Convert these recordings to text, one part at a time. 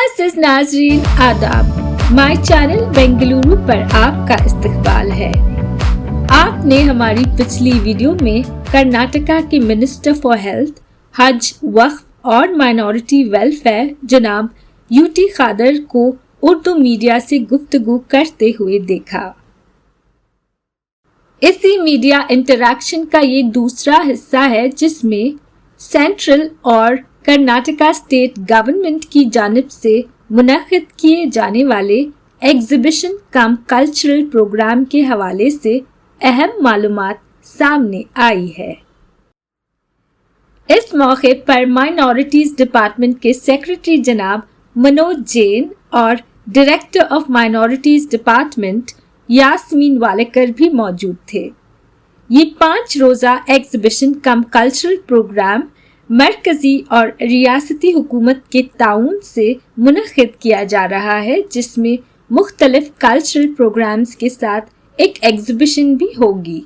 मुअज़्ज़िज़ नाज़रीन आदाब, my channel Bengaluru पर आपका इस्तकबाल है। आपने हमारी पिछली वीडियो में कर्नाटका के मिनिस्टर फॉर हेल्थ, हज, वक्फ और माइनॉरिटी वेलफेयर जनाब यूटी खादर को उर्दू मीडिया से गुफ्तगू करते हुए देखा। इसी मीडिया इंटरैक्शन का ये दूसरा हिस्सा है जिसमें सेंट्रल और कर्नाटका स्टेट गवर्नमेंट की जानिब से मुनक़िद किए जाने वाले एग्जीबिशन कम कल्चरल प्रोग्राम के हवाले से अहम मालूमात सामने आई है। इस मौके पर माइनॉरिटीज डिपार्टमेंट के सेक्रेटरी जनाब मनोज जैन और director of minorities department Yasmeen Walekar भी मौजूद थे। ये 5 रोज़ा एग्जीबिशन कम कल्चरल प्रोग्राम मरकजी और रियासती हुकूमत के ताउन से मुनक़िद किया जा रहा है, जिसमें मुख्तलिफ कल्चरल प्रोग्राम्स के साथ एक एग्जीबिशन भी होगी।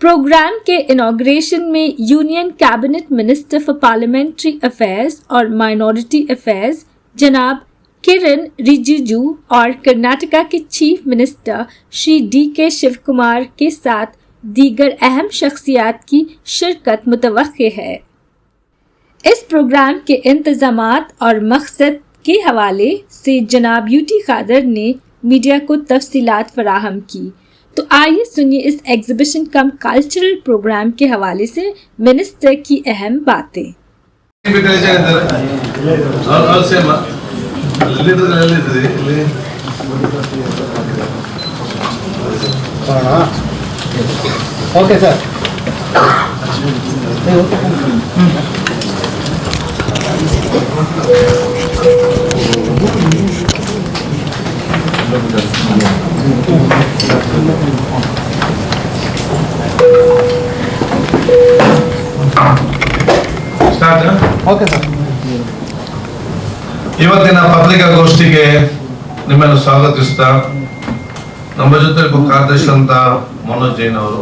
प्रोग्राम के इनॉग्रेशन में union cabinet minister for parliamentary affairs और माइनॉरिटी अफेयर्स जनाब किरण रिजिजू और कर्नाटका के chief minister Shri D K. Shivakumar के साथ दीगर अहम शख्सियात की शिरकत मुतवक्के है। इस प्रोग्राम के इंतजामात और मकसद के हवाले से जनाब यूटी खादर ने मीडिया को तफसीलात फराहम की। तो आइए सुनिए इस एग्जीबिशन कम कल्चरल प्रोग्राम के हवाले से मिनिस्टर की अहम बातें। Okay sir. Start okay sir. ಇವತ್ತಿನ ಪತ್ರಿಕಾಗೋಷ್ಠಿಗೆ ನಿಮ್ಮನ್ನು ಸ್ವಾಗತಿಸ್ತಾ ನಮ್ಮ ಜೊತೆ ಕಾರ್ಯದರ್ಶಿ ಅಂತ ಮನೋಜ್ ಜೈನ್ ಅವರು,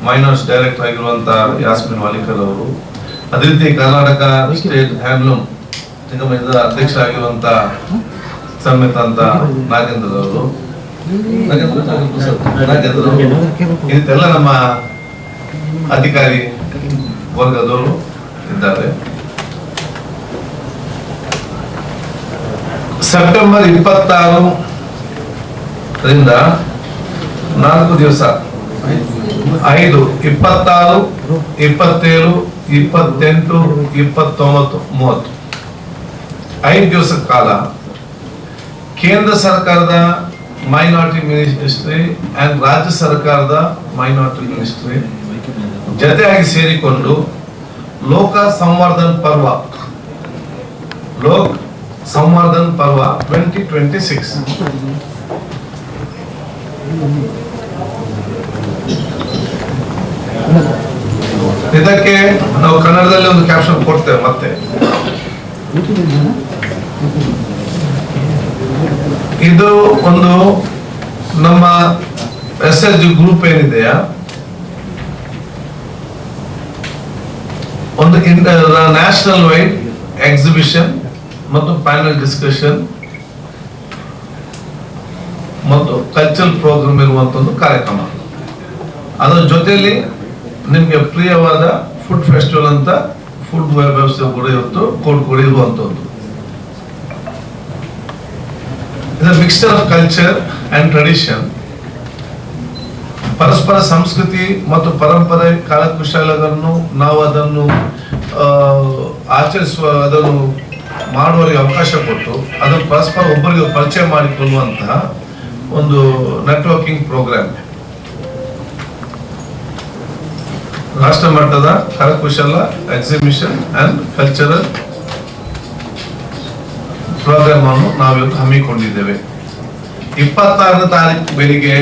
ಮೈನರ್ಸ್ ಡೈರೆಕ್ಟರ್ ಆಗಿರುವಂತ ಯಾಸ್ಮಿನ್ ವಾಲಿಕರ್ ಅವರು, ಅದೇ ರೀತಿ ಕರ್ನಾಟಕ ಸ್ಟೇಟ್ ಹ್ಯಾಂಡ್ಲೂಮ್ ನಿಗಮದ ಅಧ್ಯಕ್ಷರಾಗಿರುವಂತ ಸಮ್ಮಿತ ಅಂತ ನಾಗೇಂದ್ರ ಅವರು, ಇದೆಲ್ಲ ನಮ್ಮ ಅಧಿಕಾರಿ ವರ್ಗದವರು ಇದ್ದಾರೆ. ಸೆಪ್ಟೆಂಬರ್ 26 ರಿಂದ 4 ದಿವಸ 5, 26, 27, 28, 29, 30 5 ದಿವಸದ ಕಾಲ ಕೇಂದ್ರ ಸರ್ಕಾರದ ಮೈನಾರಿಟಿ ಮಿನಿಸ್ಟ್ರಿ ಅಂಡ್ ರಾಜ್ಯ ಸರ್ಕಾರದ ಮೈನಾರಿಟಿ ಮಿನಿಸ್ಟ್ರಿ ಜೊತೆಯಾಗಿ ಸೇರಿಕೊಂಡು ಲೋಕ ಸಂವರ್ಧನ್ ಪರ್ವ 2026 ಇದಕ್ಕೆ ನಾವು ಕನ್ನಡದಲ್ಲಿ ಒಂದು ಕ್ಯಾಪ್ಷನ್ ಕೊಡ್ತೇವೆ. ಮತ್ತೆ ಇದು ಒಂದು ನಮ್ಮ SSG ಗ್ರೂಪ್ ಏನಿದೆಯಾ, ಒಂದು ನ್ಯಾಷನಲ್ ವೈಡ್ ಎಕ್ಸಿಬಿಷನ್ ಮತ್ತು ಪ್ಯಾನಲ್ ಡಿಸ್ಕಷನ್ ಮತ್ತು ಕಲ್ಚರಲ್ ಪ್ರೋಗ್ರಾಮ್ ಇರುವಂತ ಒಂದು ಕಾರ್ಯಕ್ರಮ. ಅದರ ಜೊತೆಯಲ್ಲಿ ನಿಮ್ಗೆ ಪ್ರಿಯವಾದ ಫುಡ್ ಫೆಸ್ಟಿವಲ್ ಅಂತ ಫುಡ್ ವ್ಯವಸ್ಥೆ ಕೂಡ ಇರುವಂತದ್ದು. ಇದು mixture of culture and tradition. ಪರಸ್ಪರ ಸಂಸ್ಕೃತಿ ಮತ್ತು ಪರಂಪರೆ ಕಲಾಕುಶಲಗಳನ್ನು ನಾವು ಅದನ್ನು ಆಚರಿಸುವ, ಅದನ್ನು ಮಾಡುವವರಿಗೆ ಅವಕಾಶ ಕೊಟ್ಟು ಅದನ್ನು ಪರಸ್ಪರ ಒಬ್ಬರಿಗೆ ಪರಿಚಯ ಮಾಡಿಕೊಳ್ಳುವಂತಹ ಒಂದು ನೆಟ್ವರ್ಕಿಂಗ್ ಪ್ರೋಗ್ರಾಮ್. ರಾಷ್ಟ್ರ ಮಟ್ಟದ ಕರಕುಶಲ ಎಕ್ಸಿಬಿಷನ್ ಅಂಡ್ ಕಲ್ಚರಲ್ ಪ್ರೋಗ್ರಾಮ್ ಅನ್ನು ನಾವಿವತ್ತು ಹಮ್ಮಿಕೊಂಡಿದ್ದೇವೆ. 26ನೇ ತಾರೀಕು ಬೆಳಿಗ್ಗೆ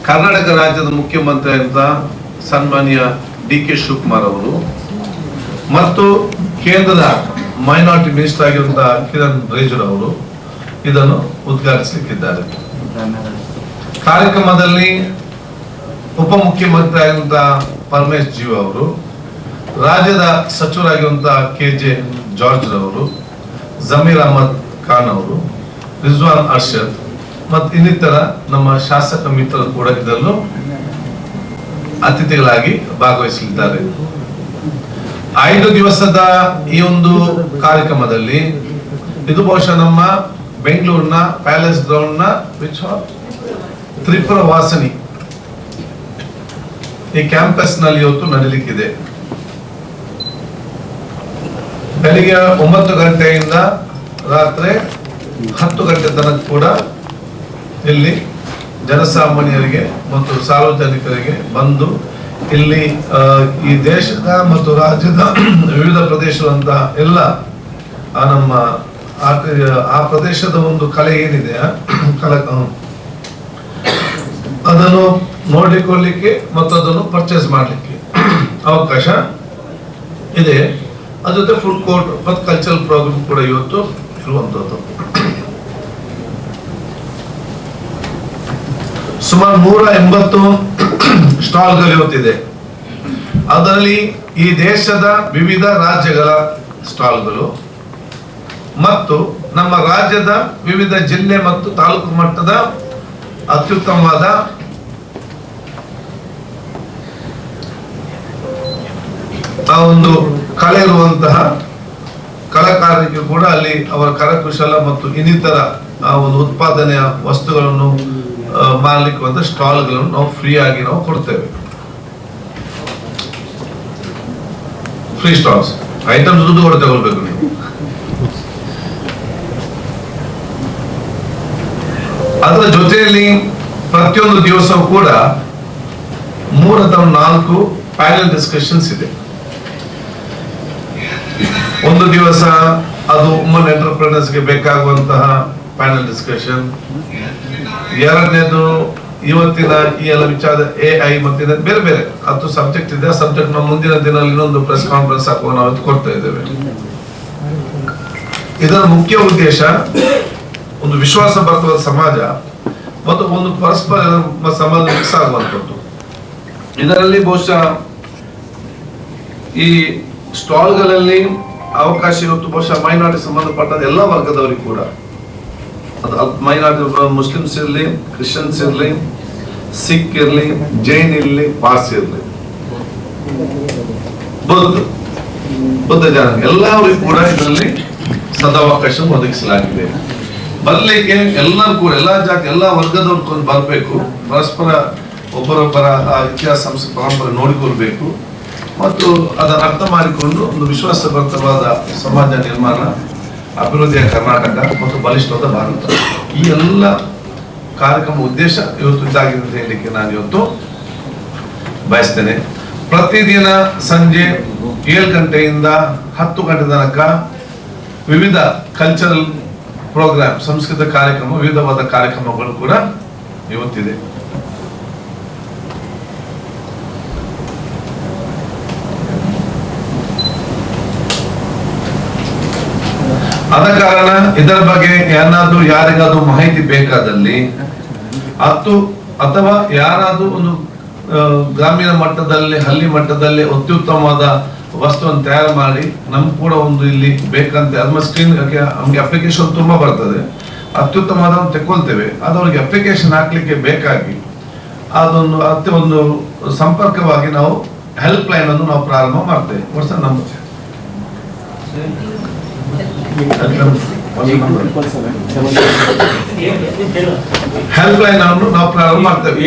ಕರ್ನಾಟಕ ರಾಜ್ಯದ ಮುಖ್ಯಮಂತ್ರಿ ಅಂತ ಸನ್ಮಾನ್ಯ ಡಿ.ಕೆ. ಶಿವಕುಮಾರ್ ಅವರು ಮತ್ತು ಕೇಂದ್ರದ ಮೈನಾರಿಟಿ ಮಿನಿಸ್ಟರ್ ಆಗಿರುವಂತಹ ಕಿರಣ್ ರಿಜಿಜು ಅವರು ಇದನ್ನು ಉದ್ಘಾಟಿಸಲಿಕ್ಕಿದ್ದಾರೆ. ಕಾರ್ಯಕ್ರಮದಲ್ಲಿ ಉಪಮುಖ್ಯಮಂತ್ರಿ ಆಗಿರುವಂತಹ ಪರಮೇಶ್ ಜೀವ ಅವರು, ರಾಜ್ಯದ ಸಚಿವರಾಗಿರುವಂತಹ ಕೆ.ಜೆ. ಜಾರ್ಜ್ ರವರು, ಜಮೀರ್ ಅಹಮದ್ ಖಾನ್ ಅವರು, ರಿಜ್ವಾನ್ ಅರ್ಷದ್ ಮತ್ತು ಇನ್ನಿತರ ನಮ್ಮ ಶಾಸಕ ಮಿತ್ರರು ಕೂಡ ಇದರಲ್ಲೂ ಅತಿಥಿಗಳಾಗಿ ಭಾಗವಹಿಸಲಿದ್ದಾರೆ. 5 ದಿವಸದ ಈ ಒಂದು ಕಾರ್ಯಕ್ರಮದಲ್ಲಿ ಇದು ಬಹುಶಃ ನಮ್ಮ ಬೆಂಗಳೂರಿನ ಪ್ಯಾಲೇಸ್ ಗ್ರೌಂಡ್ ನ ತ್ರಿಪುರ ವಾಸನಿ ಈ ಕ್ಯಾಂಪಸ್ ನಲ್ಲಿ ಇವತ್ತು ನಡೀಲಿಕ್ಕಿದೆ. ಬೆಳಿಗ್ಗೆ 9 ಗಂಟೆಯಿಂದ ರಾತ್ರಿ 10 ಗಂಟೆ ತನಕ ಕೂಡ ಇಲ್ಲಿ ಜನಸಾಮಾನ್ಯರಿಗೆ ಮತ್ತು ಸಾರ್ವಜನಿಕರಿಗೆ ಬಂದು ಇಲ್ಲಿ ಈ ದೇಶದ ಮತ್ತು ರಾಜ್ಯದ ವಿವಿಧ ಪ್ರದೇಶದಂತಹ ಎಲ್ಲ ನಮ್ಮ ಆ ಪ್ರದೇಶದ ಒಂದು ಕಲೆ ಏನಿದೆ ಅದನ್ನು ನೋಡಿಕೊಳ್ಳಿಕ್ಕೆ ಮತ್ತು ಅದನ್ನು ಪರ್ಚೇಸ್ ಮಾಡಲಿಕ್ಕೆ ಅವಕಾಶ ಇದೆ. ಅದ್ರ ಜೊತೆ ಫುಡ್ ಕೋರ್ಟ್ ಮತ್ತು ಕಲ್ಚರಲ್ ಪ್ರೋಗ್ರಾಮ್ ಕೂಡ ಇವತ್ತು ಇರುವಂತದ್ದು. ಸುಮಾರು 180 ಸ್ಟಾಲ್ಗಳು ಇವತ್ತಿದೆ. ಅದರಲ್ಲಿ ಈ ದೇಶದ ವಿವಿಧ ರಾಜ್ಯಗಳ ಸ್ಟಾಲ್ಗಳು ಮತ್ತು ನಮ್ಮ ರಾಜ್ಯದ ವಿವಿಧ ಜಿಲ್ಲೆ ಮತ್ತು ತಾಲೂಕು ಮಟ್ಟದ ಅತ್ಯುತ್ತಮವಾದ ಆ ಒಂದು ಕಲೆ ಇರುವಂತಹ ಕಲಾಕಾರರಿಗೆ ಕೂಡ ಅಲ್ಲಿ ಅವರ ಕರಕುಶಲ ಮತ್ತು ಇನ್ನಿತರ ಆ ಒಂದು ಉತ್ಪಾದನೆಯ ವಸ್ತುಗಳನ್ನು ಮಾರಲಿಕ್ಕೆ ಸ್ಟಾಲ್ಗಳನ್ನು ನಾವು ಫ್ರೀ ಆಗಿ ನಾವು ಕೊಡ್ತೇವೆ. ಫ್ರೀ ಸ್ಟಾಲ್ಸ್, ಐಟಮ್ಸ್ ದುಡ್ಡು ಕೂಡ ತಗೊಳ್ಬೇಕು ನೀವು. ಅದರ ಜೊತೆಯಲ್ಲಿ ಪ್ರತಿಯೊಂದು ದಿವಸವೂ ಕೂಡ 3 ಅಥವಾ 4 ಪ್ಯಾನೆಲ್ ಡಿಸ್ಕಷನ್ಸ್ ಇದೆ. ಒಂದು ದಿವಸ ಅದು ವುಮನ್ ಎಂಟರ್ಪ್ರಿನರ್ಸ್ಗೆ ಬೇಕಾಗುವಂತಹ ಪ್ಯಾನೆಲ್ ಡಿಸ್ಕಷನ್, ಎರಡನೇದು ಇವತ್ತಿನ ಈ ಎಲ್ಲ ವಿಚಾರ AI ಮತ್ತು ಬೇರೆ ಬೇರೆ 10 ಸಬ್ಜೆಕ್ಟ್ ಇದೆ. ಆ ಸಬ್ಜೆಕ್ಟ್ ನಾವು ಮುಂದಿನ ದಿನದಲ್ಲಿ ಇನ್ನೊಂದು ಪ್ರೆಸ್ ಕಾನ್ಫರೆನ್ಸ್ ಹಾಕುವ ನಾವು ಕೊಡ್ತಾ ಇದ್ದೇವೆ. ಇದರ ಮುಖ್ಯ ಉದ್ದೇಶ ಒಂದು ವಿಶ್ವಾಸ ಬರ್ತದ ಸಮಾಜ ಮತ್ತು ಒಂದು ಪರಸ್ಪರ ಸಂಬಂಧ ಮಿಕ್ಸ್ ಆಗುವಂಥದ್ದು. ಇದರಲ್ಲಿ ಬಹುಶಃ ಈ ಸ್ಟಾಲ್ಗಳಲ್ಲಿ ಅವಕಾಶ ಇವತ್ತು ಬಹುಶಃ ಮೈನಾರಿಟಿ ಸಂಬಂಧಪಟ್ಟ ಎಲ್ಲ ವರ್ಗದವರಿಗೆ ಕೂಡ, ಅದು ಮೈನಾರಿಟಿ ಮುಸ್ಲಿಮ್ಸ್ ಇರಲಿ, ಕ್ರಿಶ್ಚಿಯನ್ಸ್ ಇರಲಿ, ಸಿಖ್ ಇರಲಿ, ಜೈನ್ ಇರಲಿ, ಪಾರ್ಸಿ ಇರಲಿ, ಬುದ್ಧ ಜನ ಎಲ್ಲರಿಗೂ ಕೂಡ ಇದರಲ್ಲಿ ಸದಾವಕಾಶ ಒದಗಿಸಲಾಗಿದೆ. ಬರ್ಲಿಕ್ಕೆ ಎಲ್ಲರೂ ಕೂಡ ಎಲ್ಲ ಜಾತಿ ಎಲ್ಲ ವರ್ಗದವ್ರು ಬರಬೇಕು, ಪರಸ್ಪರ ಒಬ್ಬರೊಬ್ಬರ ಇತಿಹಾಸ ಸಂಸ್ಕೃತಿ ಪರಂಪರೆ ನೋಡಿಕೊಳ್ಬೇಕು ಮತ್ತು ಅದನ್ನು ಅರ್ಥ ಮಾಡಿಕೊಂಡು ಒಂದು ವಿಶ್ವಾಸಭರಿತವಾದ ಸಮಾಜ ನಿರ್ಮಾಣ, ಅಭಿವೃದ್ಧಿಯ ಕರ್ನಾಟಕ ಮತ್ತು ಬಲಿಷ್ಠವಾದ ಭಾರತ, ಈ ಎಲ್ಲ ಕಾರ್ಯಕ್ರಮ ಉದ್ದೇಶ ಇವತ್ತು ಇದಾಗಿದೆ ಅಂತ ಹೇಳಲಿಕ್ಕೆ ನಾನು ಇವತ್ತು ಬಯಸ್ತೇನೆ. ಪ್ರತಿದಿನ ಸಂಜೆ 7 ಗಂಟೆಯಿಂದ 10 ಗಂಟೆ ತನಕ ವಿವಿಧ ಕಲ್ಚರಲ್ ಪ್ರೋಗ್ರಾಮ್, ಸಂಸ್ಕೃತ ಕಾರ್ಯಕ್ರಮ, ವಿವಿಧವಾದ ಕಾರ್ಯಕ್ರಮಗಳು ಕೂಡ ಇವತ್ತಿದೆ. ಆದ ಕಾರಣ ಇದರ ಬಗ್ಗೆ ಏನಾದ್ರೂ ಯಾರಿಗಾದ್ರೂ ಮಾಹಿತಿ ಬೇಕಾದಲ್ಲಿ ಅಥವಾ ಯಾರಾದ್ರೂ ಒಂದು ಗ್ರಾಮೀಣ ಮಟ್ಟದಲ್ಲಿ, ಹಳ್ಳಿ ಮಟ್ಟದಲ್ಲಿ ಅತ್ಯುತ್ತಮವಾದ ವಸ್ತುವನ್ನು ತಯಾರು ಮಾಡಿ ನಮ್ಗೆ ಕೂಡ ಒಂದು ಇಲ್ಲಿ ಬೇಕಂತ ನಮ್ಮ ಸ್ಕ್ರೀನ್ ನಮ್ಗೆ ಅಪ್ಲಿಕೇಶನ್ ತುಂಬಾ ಬರ್ತದೆ, ಅತ್ಯುತ್ತಮವಾದ ತೆಕ್ಕೊಳ್ತೇವೆ. ಅದು ಅವ್ರಿಗೆ ಅಪ್ಲಿಕೇಶನ್ ಹಾಕ್ಲಿಕ್ಕೆ ಬೇಕಾಗಿ ಅದೊಂದು ಒಂದು ಸಂಪರ್ಕವಾಗಿ ನಾವು ಹೆಲ್ಪ್ ಲೈನ್ ಅನ್ನು ನಾವು ಪ್ರಾರಂಭ ಮಾಡ್ತೇವೆ. ನಂಬರ್ ಹೆಲ್ಪ್ ಲೈನ್ ಅನ್ನು ನಾವು ಪ್ರಾರಂಭ ಮಾಡ್ತೇವೆ.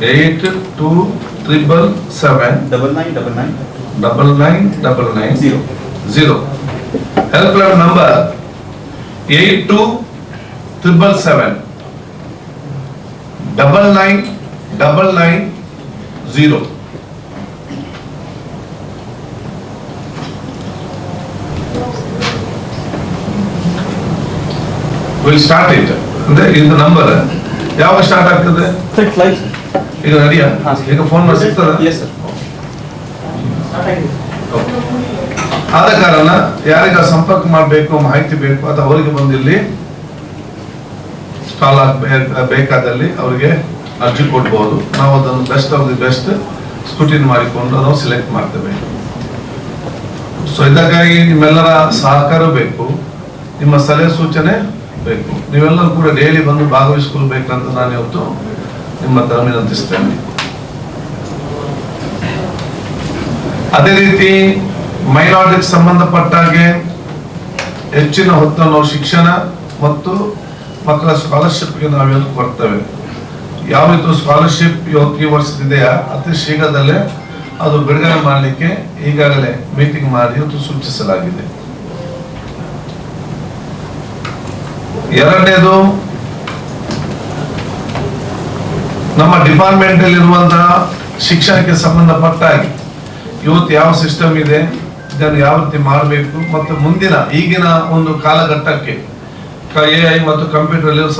8277999990. Help line number 8277999990. We'll start it. ಇದು ನಂಬರ್ ಯಾವಾಗ ಸ್ಟಾರ್ಟ್ ಆಗ್ತದೆ? ಈಗ ರೆಡಿಯಾ? ಈಗ ಫೋನ್ ಮಾಡಿ ಸಿಗ್ತದ? ಆದ ಕಾರಣ ಯಾರಿಗ ಸಂಪರ್ಕ ಮಾಡಬೇಕು, ಮಾಹಿತಿ ಬೇಕು ಅಥವಾ ಅವರಿಗೆ ಬಂದಿಲ್ಲಿ ಸ್ಟಾಲ್ ಬೇಕಾದಲ್ಲಿ ಅವರಿಗೆ ಅರ್ಜಿ ಕೊಡ್ಬೋದು. ನಾವು ಅದನ್ನು best of the best scrutiny ಮಾಡಿಕೊಂಡು ನಾವು ಸೆಲೆಕ್ಟ್ ಮಾಡ್ತೇವೆ. ಸೊ ಇದಕ್ಕಾಗಿ ನಿಮ್ಮೆಲ್ಲರ ಸಹಕಾರ ಬೇಕು, ನಿಮ್ಮ ಸಲಹೆ ಸೂಚನೆ ಬೇಕು. ನೀವೆಲ್ಲರೂ ಕೂಡ ಡೈಲಿ ಬಂದು ಭಾಗವಹಿಸಿಕೊಳ್ಬೇಕಂತ ನಾನು ಇವತ್ತು ನಿಮ್ಮ ಹತ್ರ ವಿನಂತಿಸ್ತೇನೆ. ಅದೇ ರೀತಿ ಮೈನಾರಿಟಿಗೆ ಸಂಬಂಧಪಟ್ಟ ಹಾಗೆ ಹೆಚ್ಚಿನ ಹೊತ್ತನ್ನು ನಾವು ಶಿಕ್ಷಣ ಮತ್ತು ಮಕ್ಕಳ ಸ್ಕಾಲರ್ಶಿಪ್ಗೆ ನಾವಿವತ್ತು ಕೊಡ್ತೇವೆ. ಯಾವ ರೀತಿ ಸ್ಕಾಲರ್ಶಿಪ್ ಇವತ್ತು ಈ ವರ್ಷದಿದೆಯಾ ಅತಿ ಶೀಘ್ರದಲ್ಲೇ ಅದು ಬಿಡುಗಡೆ ಮಾಡಲಿಕ್ಕೆ ಈಗಾಗಲೇ ಮೀಟಿಂಗ್ ಮಾಡಿ ಇವತ್ತು ಸೂಚಿಸಲಾಗಿದೆ. ಎರಡನೇದು, ನಮ್ಮ ಡಿಪಾರ್ಟ್ಮೆಂಟ್ ಅಲ್ಲಿ ಇರುವಂತಹ ಶಿಕ್ಷಣಕ್ಕೆ ಸಂಬಂಧಪಟ್ಟ ಹಾಗೆ ಇವತ್ತು ಯಾವ ಸಿಸ್ಟಮ್ ಇದೆ, ಇದನ್ನು ಯಾವ ರೀತಿ ಮಾಡಬೇಕು ಮತ್ತು ಮುಂದಿನ ಈಗಿನ ಒಂದು ಕಾಲಘಟ್ಟಕ್ಕೆ AI ಮತ್ತು ಕಂಪ್ಯೂಟರ್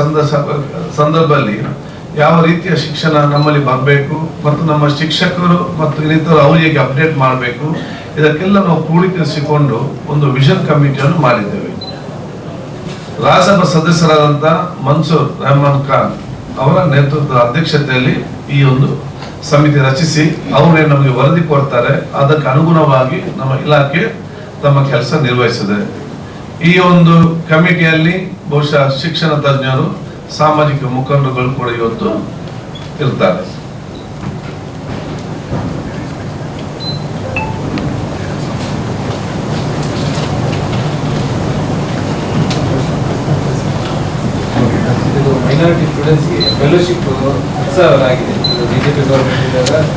ಸಂದರ್ಭದಲ್ಲಿ ಯಾವ ರೀತಿಯ ಶಿಕ್ಷಣ ನಮ್ಮಲ್ಲಿ ಬರಬೇಕು ಮತ್ತು ನಮ್ಮ ಶಿಕ್ಷಕರು ಮತ್ತು ಇನ್ನಿತರು ಅವರಿಗೆ ಅಪ್ಡೇಟ್ ಮಾಡಬೇಕು, ಇದಕ್ಕೆಲ್ಲ ನಾವು ಕ್ರೋಢೀಕರಿಸಿಕೊಂಡು ಒಂದು ವಿಷನ್ ಕಮಿಟಿಯನ್ನು ಮಾಡಿದ್ದೇವೆ. ರಾಜ್ಯಸಭಾ ಸದಸ್ಯರಾದಂಥ ಮನ್ಸೂರ್ ರೆಹಮಾನ್ ಖಾನ್ ಅವರ ನೇತೃತ್ವದ ಅಧ್ಯಕ್ಷತೆಯಲ್ಲಿ ಈ ಒಂದು ಸಮಿತಿ ರಚಿಸಿ ಅವರೇ ನಮಗೆ ವರದಿ ಕೊಡ್ತಾರೆ. ಅದಕ್ಕೆ ಅನುಗುಣವಾಗಿ ನಮ್ಮ ಇಲಾಖೆ ತಮ್ಮ ಕೆಲಸ ನಿರ್ವಹಿಸಿದೆ. ಈ ಒಂದು ಕಮಿಟಿಯಲ್ಲಿ ಬಹುಶಃ ಶಿಕ್ಷಣ ತಜ್ಞರು, ಸಾಮಾಜಿಕ ಮುಖಂಡರುಗಳು ಕೂಡ ಇವತ್ತು ಇರ್ತಾರೆ.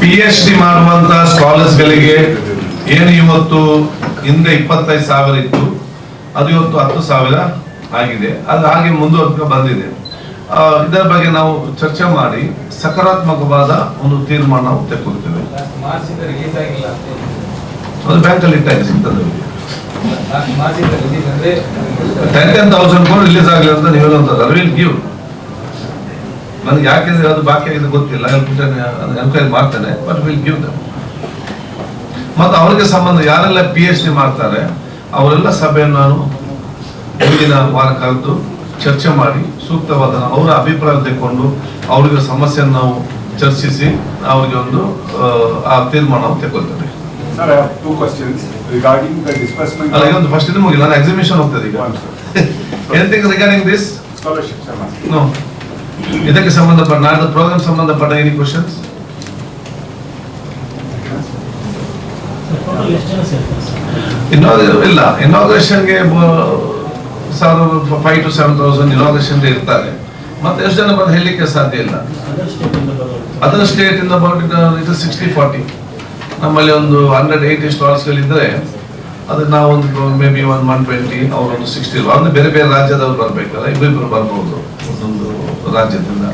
PhD ಮಾಡುವಂತ ಸ್ಕಾಲರ್ಸ್ ಗಳಿಗೆ ಏನು ಇವತ್ತು ಹಿಂದೆ 25,000 ಇತ್ತು, ಅದು ಇವತ್ತು 10,000 ಆಗಿದೆ. ಅದು ಹಾಗೆ ಮುಂದುವರೆದು ಬಂದಿದೆ. ಇದರ ಬಗ್ಗೆ ನಾವು ಚರ್ಚೆ ಮಾಡಿ ಸಕಾರಾತ್ಮಕವಾದ ಒಂದು ತೀರ್ಮಾನ ನಾವು ತೆಗೆದುಕೊಳ್ತೇವೆ. ಅದು ಬ್ಯಾಂಕಲ್ಲಿ ಇಟ್ಟಾಗಿ ಸಿಗ್ತದೆ. 10,000 ಕೂಡ ರಿಲೀಸ್ ಆಗಲಿ ಅಂತ ನೀವು ಹೇಳುವಂಥದ್ದು. ಅದು ವಿಲ್ ಗಿವ್. ನನಗೆ ಯಾಕೆಂದ್ರೆ ಅದು ಬಾಕಿ ಆಗಿದೆ ಗೊತ್ತಿಲ್ಲ, ಎನ್ಕ್ವೈರಿ ಮಾಡ್ತೇನೆ, ಬಟ್ ವಿಲ್ ಗಿವ್ ದಮ್. ಮತ್ತು ಅವರಿಗೆ ಸಂಬಂಧ ಯಾರೆಲ್ಲ PhD ಮಾಡ್ತಾರೆ ಅವರೆಲ್ಲ ಸಭೆಯನ್ನು ನಾನು ಮುಂದಿನ ವಾರ ಕರೆದು ಚರ್ಚೆ ಮಾಡಿ ಸೂಕ್ತವಾದ ಅವರ ಅಭಿಪ್ರಾಯ ತೆಗೆದುಕೊಂಡು ಅವರಿಗೆ ಸಮಸ್ಯೆಯನ್ನು ನಾವು ಚರ್ಚಿಸಿ ಅವರಿಗೆ ಒಂದು ಆ ತೀರ್ಮಾನ ತೆಗೆದುಕೊಳ್ತೇವೆ. Sir, I have 2 questions regarding the disbursement. ಅಲ್ಲ, ಇದೊಂದು ಫಸ್ಟ್ ಇದು ಮುಗಿಲ್ಲ, ನಾನು ಎಕ್ಸಿಬಿಷನ್ ಹೋಗ್ತದೆ ಈಗ. Anything regarding this? Scholarship, sir. No. ಇದಕ್ಕೆ ಸಂಬಂಧಪಟ್ಟ ನಾಳೆ ಪ್ರೋಗ್ರಾಮ್ ಸಂಬಂಧಪಟ್ಟ ಎನಿ ಕ್ವಶನ್ಸ್? ಇಲ್ಲ, ಇನಾಗ್ರೇಷನ್ಗೆ 5,000 to 7,000 ಇನಾಗ್ರೇಷನ್ ಇರ್ತಾರೆ. ಮತ್ತೆ ಎಷ್ಟು ಜನ ಬಂದು ಹೇಳಲಿಕ್ಕೆ ಸಾಧ್ಯ ಇಲ್ಲ. ಅದರ್ ಸ್ಟೇಟ್ ಇಂದ ಇದು 60-40. ನಮ್ಮಲ್ಲಿ ಒಂದು 180 ಸ್ಟಾಲ್ಸ್ಗಳಿದ್ರೆ ಅದಕ್ಕೆ ನಾವು ಒಂದು ಮೇ ಬಿ 120, ಅವರೊಂದು 60. ಅಂದ್ರೆ ಬೇರೆ ಬೇರೆ ರಾಜ್ಯದವ್ರು ಬರ್ಬೇಕಲ್ಲ, ಇಬ್ಬರು ಬರ್ಬೋದು ಒಂದೊಂದು ರಾಜ್ಯದಿಂದ.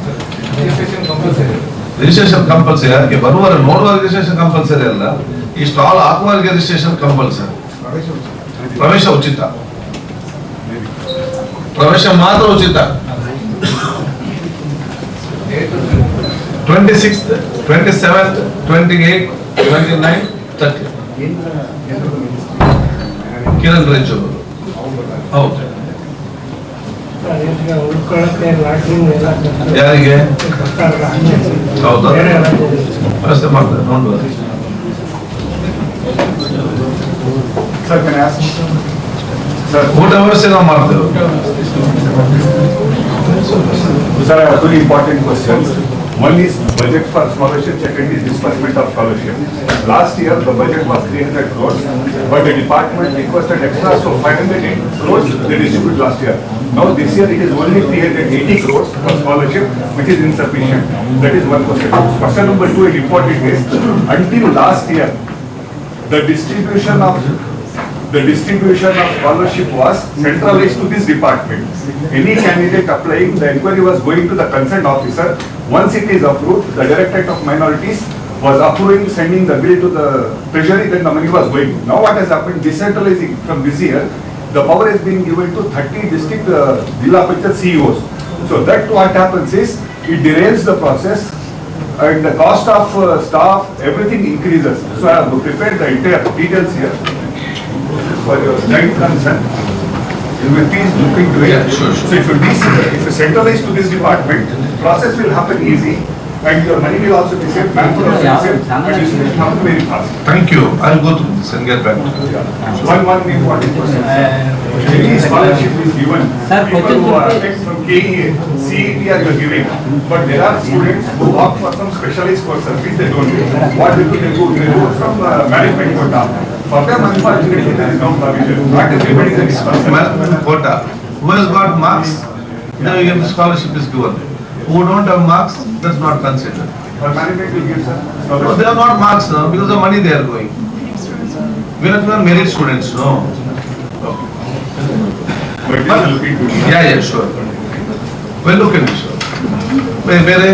Registration compulsory. ಅದಕ್ಕೆ ಬರುವವರ ನೋಡುವ ರಿಜಿಸ್ಟ್ರೇಷನ್ ಕಂಪಲ್ಸರಿ ಅಲ್ಲ, ಈ ಸ್ಟಾಲ್ ಹಾಕುವವರಿಗೆ ರಿಜಿಸ್ಟ್ರೇಷನ್ ಕಂಪಲ್ಸರಿ. ಪ್ರವೇಶ ಉಚಿತ, ಪ್ರವೇಶ ಮಾತ್ರ ಉಚಿತ. 26th, 27th, 28th, 29th, 30th. Kiran Rijju ಹೌದು. ಯಾರಿಗೆ ಹೌದಾ ವ್ಯವಸ್ಥೆ ಮಾಡ್ತಾರೆ ನೋಡ್ಬೋದು. Sir, can I ask? Sir, ಊಟ ವ್ಯವಸ್ಥೆ ನಾವು ಮಾಡ್ತೇವೆ. sir, I have 2 important questions. One is budget for scholarship, second is disbursement of scholarship. Last year the budget was 300 crores, but the department requested extra, so 580 crores they distributed last year. Now this year it is only 380 crores for scholarship, which is insufficient. That is one question. Question number 2 is important is, until last year the distribution of scholarship was centralized to this department. Any candidate applying, the inquiry was going to the concerned officer. Once it is approved, the Directorate of Minorities was approving, sending the bill to the treasury, then the money was going. Now what has happened, decentralizing from this year, the power has been given to 30 district Jilla Panchayat CEOs. So that what happens is, it derails the process and the cost of staff, everything increases. So I have prepared the entire details here for your joint concern. You will please look into it. Yeah, sure. So if you centralize to this department, process will happen easy And your money will also be saved, manpower also be saved, but it will come very fast. Thank you. I'll go through this and get back to you. One important question. Any scholarship is given, people who are from KEA, CET are you giving, but there are students who opt for some specialized courses which they don't do. What will they do? They go from management quota. For them, unfortunately, there is no provision. Not everybody is responsible. Management quota. Who has got marks? Now the scholarship is given. Who don't have marks, that's not considered. But management will give some No, scholarship. they are not marks now because of money they are going. We are not merit students, no. But we will look into it. Yeah, sure. We'll look into it, sure. ಬೇರೆ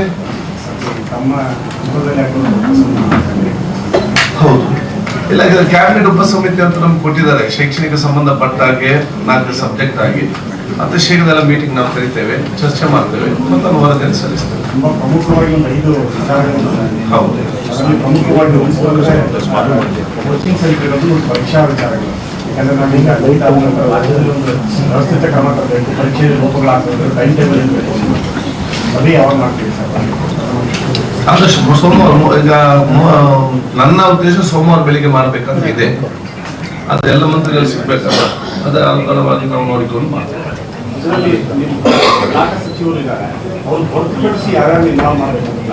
ತಮ್ಮ ಹೌದು ಇಲ್ಲ cabinet ಉಪಸಮಿತಿ ಅಂತ ನಮ್ಗೆ ಕೊಟ್ಟಿದ್ದಾರೆ ಶೈಕ್ಷಣಿಕ ಸಂಬಂಧಪಟ್ಟ ಹಾಗೆ 4 ಸಬ್ಜೆಕ್ಟ್ ಆಗಿ ಅತಿ ಶೀಘ್ರದಲ್ಲ ಮೀಟಿಂಗ್ ನಾವು ಕರಿತೇವೆ, ಚರ್ಚೆ ಮಾಡ್ತೇವೆ ಮತ್ತು ವರದಿಯನ್ನು ಸಲ್ಲಿಸ್ತೇವೆ. ತುಂಬಾ ಪ್ರಮುಖವಾಗಿ ಒಂದು 5 ವಿಚಾರಗಳು ಹೌದು ಅದರಲ್ಲಿ ಪ್ರಮುಖವಾಗಿ ಕೋಚಿಂಗ್ ಸೆಂಟರ್ ಇರೋದು ಒಂದು ಪರೀಕ್ಷಾ ವಿಚಾರಗಳು. ಯಾಕಂದ್ರೆ ನಾವೀಗ ರಾಜ್ಯದಲ್ಲಿ ಒಂದು ವ್ಯವಸ್ಥಿತ ಕ್ರಮ ತರಬೇಕು, ಪರೀಕ್ಷೆ ಲೋಪಗಳಾಗ್ತದೆ, ಟೈಮ್ ಟೇಬಲ್ ಇರಬೇಕು, ಅದೇ ಯಾವಾಗ ಮಾಡ್ತೀವಿ ಸರ್? ಆದಷ್ಟು ಸೋಮವಾರ ಈಗ ನನ್ನ ಉದ್ದೇಶ ಸೋಮವಾರ ಬೆಳಿಗ್ಗೆ ಮಾಡ್ಬೇಕಂತ ಇದೆ. ಅದೆಲ್ಲ ಮಂತ್ರಿಗಳು ಸಿಗ್ಬೇಕಲ್ಲ, ಅದ ಅನುಗುಣವಾಗಿ ನಾವು ನೋಡಿಕೊಂಡು ಮಾಡ್ತೇವೆ. ಇದರಲ್ಲಿ ನಾಲ್ಕು ಸಚಿವರು ಇದ್ದಾರೆ, ಅವ್ರು ಹೊರತುಪಡಿಸಿ ಯಾರ್ಯಾರು ಇನ್ವಾಲ್ವ್ ಮಾಡಬೇಕಂತಿಲ್ಲ.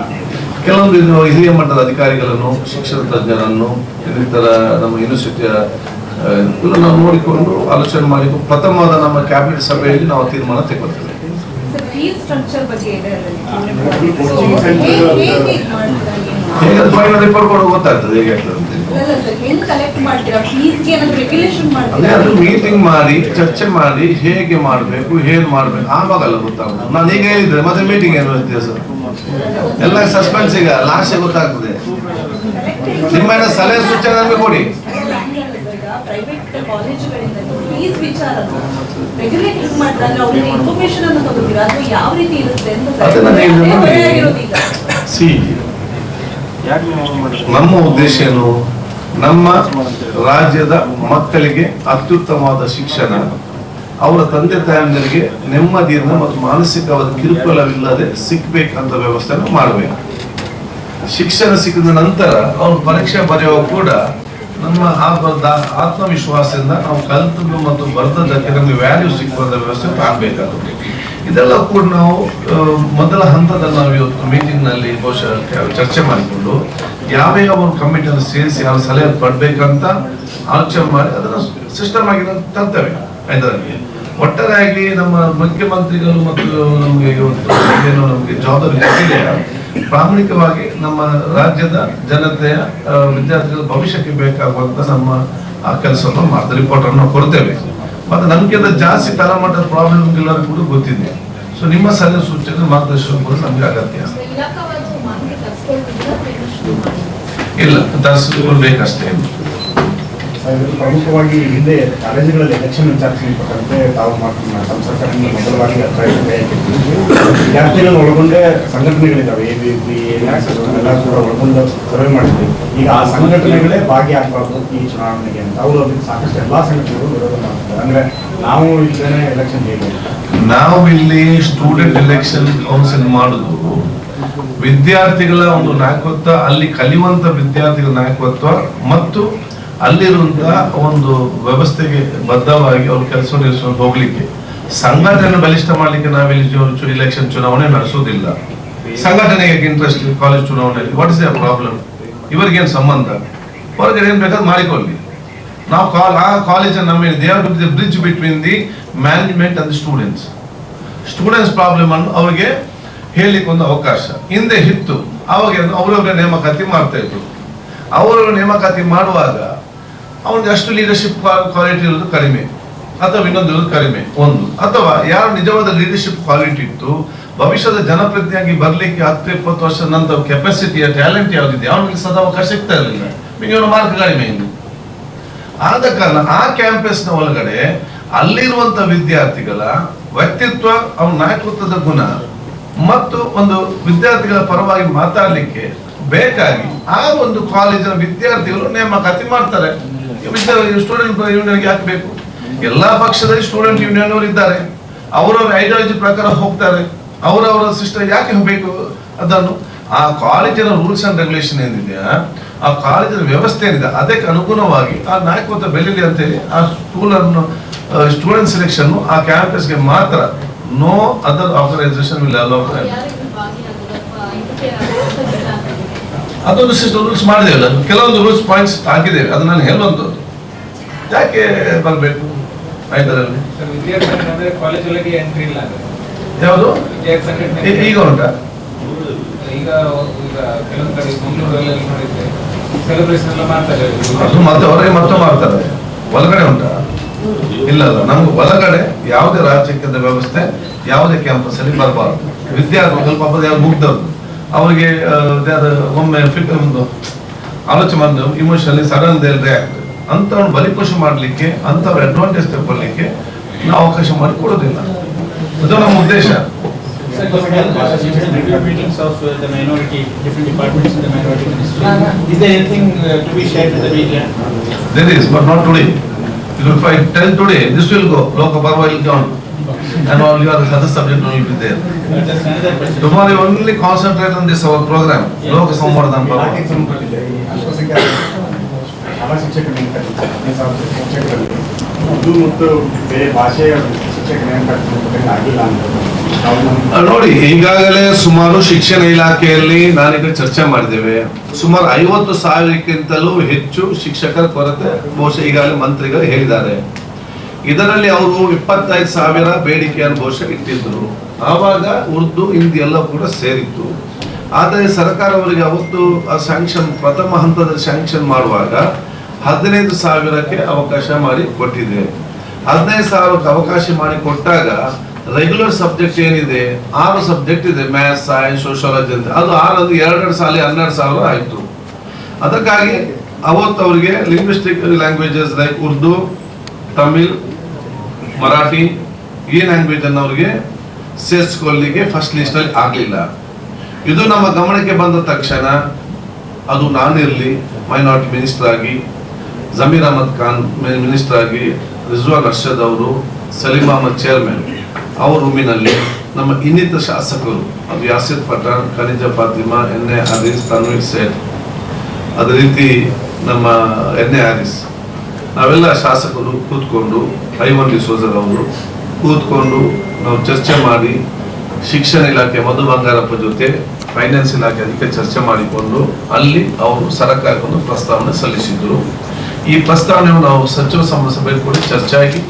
ಕೆಲವೊಂದು ಇದು ಹಿರಿಯ ಮಟ್ಟದ ಅಧಿಕಾರಿಗಳನ್ನು, ಶಿಕ್ಷಣ ತಜ್ಞರನ್ನು, ಇನ್ನಿತರ ನಮ್ಮ ಯೂನಿವರ್ಸಿಟಿಯ ನಾವು ನೋಡಿಕೊಂಡು ಆಲೋಚನೆ ಮಾಡಿ ಪ್ರಥಮವಾದ ನಮ್ಮ ಕ್ಯಾಬಿನೆಟ್ ಸಭೆಯಲ್ಲಿ ನಾವು ತೀರ್ಮಾನ ತೆಗೆದುಕೊಳ್ತೇವೆ. ಹೇಗೆ ಅದು ಫೈನಲ್ ರಿಪೋರ್ಟ್ ಕೊಡೋ ಗೊತ್ತಾಗ್ತದೆ ಹೇಗೆ ಆಗ್ತದೆ ಅಂತ. ಅದೇ ಅದು ಮೀಟಿಂಗ್ ಮಾಡಿ ಚರ್ಚೆ ಮಾಡಿ ಹೇಗೆ ಮಾಡಬೇಕು ಏನ್ ಮಾಡ್ಬೇಕು ಆವಾಗಲ್ಲ ಗೊತ್ತಾಗ್ತದೆ. ನಾನು ಈಗ ಹೇಳಿದ್ರೆ ಮತ್ತೆ ಮೀಟಿಂಗ್ ಏನು ವ್ಯತ್ಯಾಸ, ಎಲ್ಲ ಸಸ್ಪೆನ್ಸ್ ಈಗ ಲಾಸ್ಟ್ ಗೊತ್ತಾಗ್ತದೆ. ನಿಮ್ಮ ಸಲಹೆ ಸೂಚನೆ ನಮಗೆ ಕೊಡಿ. ನಮ್ಮ ಉದ್ದೇಶ ಏನು, ನಮ್ಮ ರಾಜ್ಯದ ಮಕ್ಕಳಿಗೆ ಅತ್ಯುತ್ತಮವಾದ ಶಿಕ್ಷಣ, ಅವರ ತಂದೆ ತಾಯಂದಿರಿಗೆ ನೆಮ್ಮದಿಯಿಂದ ಮತ್ತು ಮಾನಸಿಕವಾದ ಕಿರುಕುಳವಿಲ್ಲದೆ ಸಿಕ್ಬೇಕಂತ ವ್ಯವಸ್ಥೆಯನ್ನು ಮಾಡಬೇಕು. ಶಿಕ್ಷಣ ಸಿಕ್ಕಿದ ನಂತರ ಅವ್ರು ಪರೀಕ್ಷೆ ಬರೆಯುವಾಗ ಕೂಡ ನಮ್ಮ ಆತ್ಮವಿಶ್ವಾಸದಿಂದ ನಾವು ಕಲಿತದ್ದು ಮತ್ತು ಬರೆದದ್ದಕ್ಕೆ ನಮಗೆ ವ್ಯಾಲ್ಯೂ ಸಿಕ್ಕುವಂತ ವ್ಯವಸ್ಥೆ ಆಗಬೇಕಾಗುತ್ತೆ. ಇದೆಲ್ಲ ಕೂಡ ನಾವು ಮೊದಲ ಹಂತದಲ್ಲಿ ನಾವು ಇವತ್ತು ಮೀಟಿಂಗ್ ನಲ್ಲಿ ಬಹುಶಃ ಚರ್ಚೆ ಮಾಡಿಕೊಂಡು ಯಾವ ಒಂದು ಕಮಿಟಿಯನ್ನು ಸೇರಿಸಿ ಯಾವ ಸಲಹೆ ಪಡ್ಬೇಕಂತ ಆಲೋಚನೆ ಮಾಡಿ ಅದನ್ನು ಸಿಸ್ಟಮ್ ಆಗಿ ತರ್ತೇವೆ. ಇದರಲ್ಲಿ ಒಟ್ಟಾರೆಯಾಗಿ ನಮ್ಮ ಮುಖ್ಯಮಂತ್ರಿಗಳು ಮತ್ತು ನಮಗೆ ಇವತ್ತು ಏನು ನಮಗೆ ಜವಾಬ್ದಾರಿ ಪ್ರಾಮಾಣಿಕವಾಗಿ ನಮ್ಮ ರಾಜ್ಯದ ಜನತೆಯ ವಿದ್ಯಾರ್ಥಿಗಳ ಭವಿಷ್ಯಕ್ಕೆ ಬೇಕಾಗುವಂತ ನಮ್ಮ ಆ ಕೆಲಸವನ್ನು ಮಾಡ್ತಾರೆ. ರಿಪೋರ್ಟ್ ಅನ್ನು ಕೊಡ್ತೇವೆ. ಮತ್ತೆ ನಮ್ಗಿಂತ ಜಾಸ್ತಿ ತಳಮಟ್ಟದ ಪ್ರಾಬ್ಲಮ್ ಎಲ್ಲರೂ ಕೂಡ ಗೊತ್ತಿದೆ. ಸೊ ನಿಮ್ಮ ಸಲಹೆ ಸೂಚನೆ ಮಾರ್ಗದರ್ಶನ ಕೂಡ ನಮ್ಗೆ ಅಗತ್ಯ ಇಲ್ಲ, ತರಿಸ್ಕೊಳ್ಬೇಕಷ್ಟೇ. ಪ್ರಮುಖವಾಗಿ ಹಿಂದೆ ಕಾಲೇಜುಗಳಲ್ಲಿ ಎಲೆಕ್ಷನ್ ವಿಚಾರಿಸಲ್ಪಟ್ಟಂತೆ ತಾವು ತಮ್ಮ ಸರ್ಕಾರದಿಂದ ಮೊದಲವಾಗಿ ವಿದ್ಯಾರ್ಥಿಗಳನ್ನು ಒಳಗೊಂಡೇ ಸಂಘಟನೆಗಳಿದ್ದಾವೆ, ABP ಎಲ್ಲ ಕೂಡ ಒಳಗೊಂಡು ಸರ್ವೆ ಮಾಡಿದ್ವಿ. ಈಗ ಆ ಸಂಘಟನೆಗಳೇ ಭಾಗಿಯಾಗಬಾರ್ದು ಈ ಚುನಾವಣೆಗೆ ಅಂತ ಅವರು ಅದಕ್ಕೆ ಸಾಕಷ್ಟು ಎಲ್ಲಾ ಸಂಘಟನೆಗಳು ವಿರೋಧ ಮಾಡ್ತಾರೆ. ಅಂದ್ರೆ ನಾವು ಇದ್ದೇನೆ ಎಲೆಕ್ಷನ್ ಹೇಗೆ, ನಾವು ಇಲ್ಲಿ ಸ್ಟೂಡೆಂಟ್ ಎಲೆಕ್ಷನ್ ಕೌನ್ಸಿಲ್ ಮಾಡುದು ವಿದ್ಯಾರ್ಥಿಗಳ ಒಂದು ನಾಯಕತ್ವ, ಅಲ್ಲಿ ಕಲಿಯುವಂತ ವಿದ್ಯಾರ್ಥಿಗಳ ನಾಯಕತ್ವ ಮತ್ತು ಅಲ್ಲಿರುವಂತಹ ಒಂದು ವ್ಯವಸ್ಥೆಗೆ ಬದ್ಧವಾಗಿ ಅವ್ರ ಕೆಲಸ ನಿರ್ವಹಿಸಿಕೊಂಡು ಹೋಗ್ಲಿಕ್ಕೆ, ಸಂಘಟನೆ ಬಲಿಷ್ಠ ಮಾಡ್ಲಿಕ್ಕೆ ನಾವಿಲ್ಲಿ ಎಲೆಕ್ಷನ್ ಚುನಾವಣೆ ನಡೆಸೋದಿಲ್ಲ. ಸಂಘಟನೆಗೆ ಇಂಟ್ರೆಸ್ಟ್ ಕಾಲೇಜ್ ಚುನಾವಣೆಯಲ್ಲಿ ವಾಟ್ ಇಸ್ ದ ಪ್ರಾಬ್ಲಮ್? ಇವರಿಗೇನು ಸಂಬಂಧ? ಹೊರಗಡೆ ಏನ್ ಬೇಕಾದ್ರೆ ಮಾಡಿಕೊಳ್ಳಿ. ನಾವು ಆ ಕಾಲೇಜ್ ನಮ್ಮ they are the bridge between the management and students problem ಅನ್ನು ಅವರಿಗೆ ಹೇಳಲಿಕ್ಕೆ ಒಂದು ಅವಕಾಶ ಹಿಂದೆ ಇತ್ತು. ಅವಾಗ ಅವರವರ ನೇಮಕಾತಿ ಮಾಡ್ತಾ ಇದ್ರು. ಅವರವರ ನೇಮಕಾತಿ ಮಾಡುವಾಗ ಅವ್ರಿಗೆ ಅಷ್ಟು ಲೀಡರ್ಶಿಪ್ ಕ್ವಾಲಿಟಿ ಇರೋದು ಕಡಿಮೆ ಅಥವಾ ಇನ್ನೊಂದು ಇರೋದು ಕಡಿಮೆ ಒಂದು, ಅಥವಾ ಯಾರು ನಿಜವಾದ ಲೀಡರ್ಶಿಪ್ ಕ್ವಾಲಿಟಿ ಇತ್ತು, ಭವಿಷ್ಯದ ಜನಪ್ರತಿನಿಧಿಯಾಗಿ ಬರ್ಲಿಕ್ಕೆ 10-20 ವರ್ಷದ ನಂತರ ಕೆಪಾಸಿಟಿಯ ಟ್ಯಾಲೆಂಟ್ ಯಾವ್ದಿದೆ ಅವನಿಗೆ ಸದಾ ಅವಕಾಶ ಸಿಗ್ತಾ ಇರಲಿಲ್ಲ. ಇವನು ಮಾರ್ಕ್ ಕಡಿಮೆ ಇನ್ನು. ಆದ ಕಾರಣ ಆ ಕ್ಯಾಂಪಸ್ನ ಒಳಗಡೆ ಅಲ್ಲಿರುವಂತ ವಿದ್ಯಾರ್ಥಿಗಳ ವ್ಯಕ್ತಿತ್ವ, ಅವನ ನಾಯಕತ್ವದ ಗುಣ ಮತ್ತು ಒಂದು ವಿದ್ಯಾರ್ಥಿಗಳ ಪರವಾಗಿ ಮಾತಾಡ್ಲಿಕ್ಕೆ ಬೇಕಾಗಿ ಆ ಒಂದು ಕಾಲೇಜಿನ ವಿದ್ಯಾರ್ಥಿಗಳು ನೇಮಕಾತಿ ಮಾಡ್ತಾರೆ. ಸ್ಟೂಡೆಂಟ್ ಯೂನಿಯನ್ಗೆ ಯಾಕೆ ಬೇಕು? ಎಲ್ಲಾ ಪಕ್ಷದಲ್ಲಿ ಸ್ಟೂಡೆಂಟ್ ಯೂನಿಯನ್ ಅವರು ಇದ್ದಾರೆ, ಅವರವರ ಐಡಿಯಾಲಜಿ ಪ್ರಕಾರ ಹೋಗ್ತಾರೆ. ಅವರವರ ಸಿಸ್ಟಮ್ ಯಾಕೆ ಬೇಕು? ಅದನ್ನು ಆ ಕಾಲೇಜಿನ ರೂಲ್ಸ್ ಅಂಡ್ ರೆಗ್ಯುಲೇಷನ್ ಏನಿದೆಯಾ, ಆ ಕಾಲೇಜಿನ ವ್ಯವಸ್ಥೆ ಏನಿದೆ ಅದಕ್ಕೆ ಅನುಗುಣವಾಗಿ ಆ ನಾಯಕತ್ವ ಬೆಳೀಲಿ ಅಂತೇಳಿ ಆ ಸ್ಟೂಡೆಂಟ್ ಸೆಲೆಕ್ಷನ್ ಆ ಕ್ಯಾಂಪಸ್ಗೆ ಮಾತ್ರ. No other organisation will allow. ಅದೊಂದು ಸಿಸ್ಟಮ್ ರೂಲ್ಸ್ ಮಾಡಿದೇವಲ್ಲ, ಕೆಲವೊಂದು ರೂಲ್ಸ್ ಪಾಯಿಂಟ್ಸ್ ಹಾಕಿದ್ದೇವೆ, ಅದು ನಾನು ಹೇಳುವಂಥದ್ದು. ಯಾಕೆ ಬರಬೇಕು ಐದರಲ್ಲಿ? ಯಾವುದು ಈಗ ಉಂಟಾ? ಅದು ಮತ್ತೆ ಹೊರಗೆ ಮತ್ತೆ ಮಾಡ್ತಾರೆ, ಒಳಗಡೆ ಉಂಟಾ? ಇಲ್ಲ. ನಮ್ಗೆ ಒಳಗಡೆ ಯಾವುದೇ ರಾಜಕೀಯದ ವ್ಯವಸ್ಥೆ ಯಾವುದೇ ಕ್ಯಾಂಪಸ್ ಅಲ್ಲಿ ಬರಬಾರದು. ವಿದ್ಯಾರ್ಥಿಗಳು ಪಾಪ ಯಾರು ಮುಗ್ದವ್ರು, ಅವರಿಗೆ ಒಮ್ಮೆ ಒಂದು ಆಲೋಚನೆ ಬಂದು ಇಮೋಷನಲಿ ಸಡನ್ ರಿಯಾಕ್ಟ್ ಅಂತವ್ರು ಬಲಿಪಶು ಮಾಡಲಿಕ್ಕೆ, ಅಂತವ್ರ ಅಡ್ವಾಂಟೇಜ್ ತಗೊಳ್ಳಿಕ್ಕೆ ನಾವು ಅವಕಾಶ ಮಾಡಿ ಕೊಡೋದಿಲ್ಲ. ಅದು ನಮ್ಮ ಉದ್ದೇಶ. Meetings of the minority, different departments in the minority ministry. Is there anything to be shared with the media? There is, but not today. If I tell today, this will go. Lok Sabha will count, and all your other subject will be there. Just another question. Tomorrow you only concentrate on this our program. Lok Samvardhan Parva. ಶಾಲಾ ಶಿಕ್ಷಕರು ಶಿಕ್ಷಕರಲ್ಲಿ ಉರ್ದು ಮತ್ತು ಬೇರೆ ಭಾಷೆಯ ಶಿಕ್ಷಕರು ನೇಮಕಾತಿ ಆಗಿಲ್ಲ ಅಂತ ನೋಡಿ, ಈಗಾಗಲೇ ಸುಮಾರು ಶಿಕ್ಷಣ ಇಲಾಖೆಯಲ್ಲಿ ನಾನೀಗ ಚರ್ಚೆ ಮಾಡಿದ್ದೇವೆ. ಸುಮಾರು 50,000ಕ್ಕಿಂತಲೂ ಹೆಚ್ಚು ಶಿಕ್ಷಕರ ಕೊರತೆ ಬಹುಶಃ ಈಗಾಗಲೇ ಮಂತ್ರಿಗಳು ಹೇಳಿದ್ದಾರೆ. ಇದರಲ್ಲಿ ಅವರು 25,000 ಬೇಡಿಕೆಯನ್ನು ಬಹುಶಃ ಇಟ್ಟಿದ್ರು. ಆವಾಗ ಉರ್ದು ಹಿಂದಿ ಎಲ್ಲ ಕೂಡ ಸೇರಿತ್ತು. ಆದರೆ ಸರ್ಕಾರ ಅವರಿಗೆ ಅವತ್ತು ಸ್ಯಾಂಕ್ಷನ್ ಪ್ರಥಮ ಹಂತದಲ್ಲಿ ಸ್ಯಾಂಕ್ಷನ್ ಮಾಡುವಾಗ 15,000ಕ್ಕೆ ಅವಕಾಶ ಮಾಡಿ ಕೊಟ್ಟಿದೆ. 15,000ಕ್ಕೆ ಅವಕಾಶ ಮಾಡಿ ಕೊಟ್ಟಾಗ ರೆಗ್ಯುಲರ್ ಸಬ್ಜೆಕ್ಟ್ ಏನಿದೆ 6 ಸಬ್ಜೆಕ್ಟ್ ಇದೆ, ಮ್ಯಾಥ್ಸ್, ಸೈನ್ಸ್, ಸೋಷಿಯಾಲಜಿ ಅಂತ. ಅದು 6 2 ಸಾಲಿ 12,000 ಆಯಿತು. ಅದಕ್ಕಾಗಿ ಅವತ್ತು ಅವರಿಗೆ linguistic languages like Urdu, Tamil, Marathi ಈ ಲ್ಯಾಂಗ್ವೇಜ್ ಅನ್ನು ಅವರಿಗೆ ಸೇರಿಸ್ಕೊಳ್ಳಿಕ್ಕೆ ಫಸ್ಟ್ ಲಿಸ್ಟ್ ಅಲ್ಲಿ ಆಗಲಿಲ್ಲ. ಇದು ನಮ್ಮ ಗಮನಕ್ಕೆ ಬಂದ ತಕ್ಷಣ ಅದು ನಾನಿರಲಿ ಮೈನಾರಿಟಿ ಮಿನಿಸ್ಟರ್ ಆಗಿ, ಜಮೀರ್ ಅಹಮದ್ ಖಾನ್ ಮಿನಿಸ್ಟರ್ ಆಗಿ, ರಿಜ್ವಾನ್ ಅರ್ಷದ್ ಅವರು, ಸಲೀಂ ಅಹಮದ್ ಚೇರ್ಮನ್ ಅವ್ರ ರೂಮಿನಲ್ಲಿ ನಮ್ಮ ಇನ್ನಿತರ ಶಾಸಕರು, ಅದು ಯಾಸಿರ್ ಪಠಾಣ್, ಖನಿಜಾ ಫಾತಿಮಾ, ಎನ್.ಎ. ಹರೀಸ್, ತನ್ವೀರ್ ಸೇಠ್, ಅದೇ ರೀತಿ ನಮ್ಮ ಎನ್.ಎ. ಹರೀಸ್, ನಾವೆಲ್ಲ ಶಾಸಕರು ಕೂತ್ಕೊಂಡು, ಐವನ್ ಡಿಸೋಜರ್ ಅವರು ಕೂತ್ಕೊಂಡು ನಾವು ಚರ್ಚೆ ಮಾಡಿ ಶಿಕ್ಷಣ ಇಲಾಖೆ ಮಧು ಬಂಗಾರಪ್ಪ ಜೊತೆ ಫೈನಾನ್ಸ್ ಇಲಾಖೆ ಅದಕ್ಕೆ ಚರ್ಚೆ ಮಾಡಿಕೊಂಡು ಅಲ್ಲಿ ಅವರು ಸರ್ಕಾರಕ್ಕೆ ಒಂದು ಪ್ರಸ್ತಾವನೆ ಸಲ್ಲಿಸಿದ್ರು. ಈ ಪ್ರಸ್ತಾವನೆಯನ್ನು ನಾವು ಸಚಿವ ಸಂಪುಟ ಸಭೆಯಲ್ಲಿ ಕೂಡ ಚರ್ಚೆ ಆಗಿ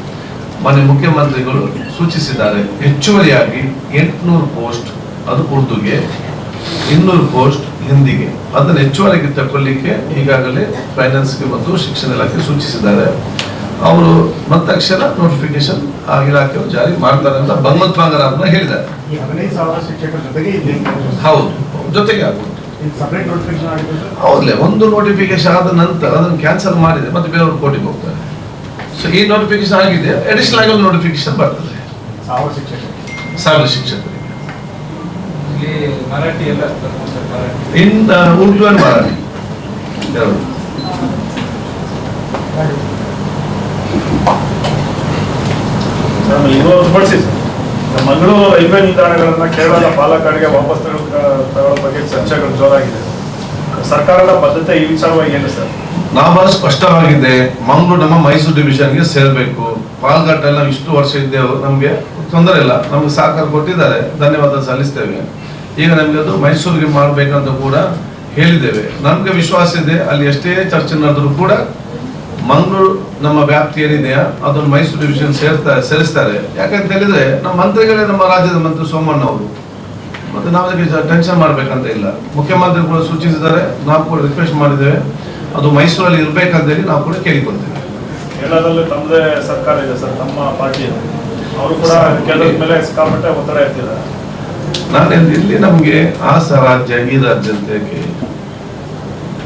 ಮಾನ್ಯ ಮುಖ್ಯಮಂತ್ರಿಗಳು ಸೂಚಿಸಿದ್ದಾರೆ. ಹೆಚ್ಚುವರಿಯಾಗಿ 800 ಪೋಸ್ಟ್ ಅದು ಉರ್ದುಗೆ, 200 ಪೋಸ್ಟ್ ಹಿಂದಿಗೆ, ಅದನ್ನು ಹೆಚ್ಚುವರಿಗೆ ತಗೊಳ್ಳಿಕ್ಕೆ ಈಗಾಗಲೇ ಫೈನಾನ್ಸ್ಗೆ ಮತ್ತು ಶಿಕ್ಷಣ ಇಲಾಖೆ ಸೂಚಿಸಿದ್ದಾರೆ. ಅವರು ಮತ್ತಕ್ಷಣ ನೋಟಿಫಿಕೇಶನ್ ಆ ಇಲಾಖೆಯವರು ಜಾರಿ ಮಾಡ್ತಾರೆ ಅಂತ ಭಗವಂತ ಬಂಗಾರಪ್ಪ ಹೇಳಿದ್ದಾರೆ. 15,000 ಶಿಕ್ಷಕರ ಜೊತೆಗೆ ಹೌದು, ಜೊತೆಗೆ ಆಗುತ್ತೆ. ಸಪರೇಟ್ ನೋಟಿಫಿಕೇಶನ್ ಆಗಿದೆ. ಹೌದಲೇ, ಒಂದು ನೋಟಿಫಿಕೇಶನ್ ಆದ ನಂತರ ಅದನ್ನು ಕ್ಯಾನ್ಸಲ್ ಮಾಡಿದೆ, ಮತ್ತೆ ಬೇರೆಯವರು ಕೋರ್ಟಿಗೆ ಹೋಗ್ತಾರೆ. ಸೊ ಈ ನೋಟಿಫಿಕೇಶನ್ ಆಗಿದೆ, ಅಡಿಷನಲ್ ಆಗಿ ಒಂದು ನೋಟಿಫಿಕೇಶನ್ ಬರ್ತದೆ 1,000 ಶಿಕ್ಷಕರಿಗೆ. ಮರಾಠಿ ಎಲ್ಲ ಇನ್ ಉರ್ದು ಅಂಡ್ ಮರಾಠಿ ಎರಡು. ಮಂಗಳೂರು ರೈಲ್ವೆ ನಿಲ್ದಾಣಗಳನ್ನ ಕೇರಳದ ಪಾಲಕ್ಕಾಡ್ಗೆ ವಾಪಸ್ ತಗೊಳ್ಳೋ ಬಗ್ಗೆ ಚರ್ಚೆಗಳು ಜೋರಾಗಿದೆ. ಸರ್ಕಾರದ ಬದ್ಧತೆ ಈ ವಿಚಾರವಾಗಿ ಏನು ಸರ್? ನಾವು ಬಹಳ ಸ್ಪಷ್ಟವಾಗಿದೆ, ಮಂಗಳೂರು ನಮ್ಮ ಮೈಸೂರು ಡಿವಿಷನ್ಗೆ ಸೇರ್ಬೇಕು. ಪಾಲ್ಘಾಟ್ ಎಲ್ಲ ಇಷ್ಟು ವರ್ಷ ಇದ್ದೇವೆ, ನಮ್ಗೆ ತೊಂದರೆ ಇಲ್ಲ, ನಮ್ಗೆ ಸಹಕಾರ ಕೊಟ್ಟಿದ್ದಾರೆ, ಧನ್ಯವಾದ ಸಲ್ಲಿಸ್ತೇವೆ. ಈಗ ನಮ್ಗೆ ಅದು ಮೈಸೂರಿಗೆ ಮಾಡ್ಬೇಕಂತ ಕೂಡ ಹೇಳಿದ್ದೇವೆ. ನಮ್ಗೆ ವಿಶ್ವಾಸ ಇದೆ, ಅಲ್ಲಿ ಎಷ್ಟೇ ಚರ್ಚೆ ನಡೆದ್ರು ಕೂಡ ಮಂಗಳೂರು ನಮ್ಮ ವ್ಯಾಪ್ತಿ ಏನಿದೆಯಾ ಅದನ್ನು ಮೈಸೂರು ಡಿವಿಷನ್ ಸೇರಿಸ್ತಾರೆ. ಯಾಕಂತ ಹೇಳಿದ್ರೆ ನಮ್ಮ ಮಂತ್ರಿಗಳೇ ನಮ್ಮ ರಾಜ್ಯದ ಮಂತ್ರಿ ಸೋಮಣ್ಣ ಅವರು, ಮತ್ತೆ ನಾವು ಅದಕ್ಕೆ ಟೆನ್ಷನ್ ಮಾಡ್ಬೇಕಂತ ಇಲ್ಲ. ಮುಖ್ಯಮಂತ್ರಿ ಕೂಡ ಸೂಚಿಸಿದ್ದಾರೆ, ನಾವು ಕೂಡ ರಿಕ್ವೆಸ್ಟ್ ಮಾಡಿದ್ದೇವೆ, ಅದು ಮೈಸೂರಲ್ಲಿ ಇರ್ಬೇಕಂತ ಹೇಳಿ ನಾವು ಕೂಡ ಕೇಳಿಕೊಳ್ತೇವೆ. ಕೇರಳದಲ್ಲಿ ತಮ್ಮದೇ ಸರ್ಕಾರ ಇದೆ ಸರ್, ತಮ್ಮ ಪಾರ್ಟಿ ಅವರು ಕೂಡ ಕೇರಳದ ಮೇಲೆ ಸಿಕ್ಕಾಪಟ್ಟೆ ಒತ್ತಡ ಇರ್ತಿದ್ದಾರೆ. ನಾನೇನು ಇಲ್ಲಿ ನಮ್ಗೆ ಆ ರಾಜ್ಯ ಈ ರಾಜ್ಯ ಅಂತ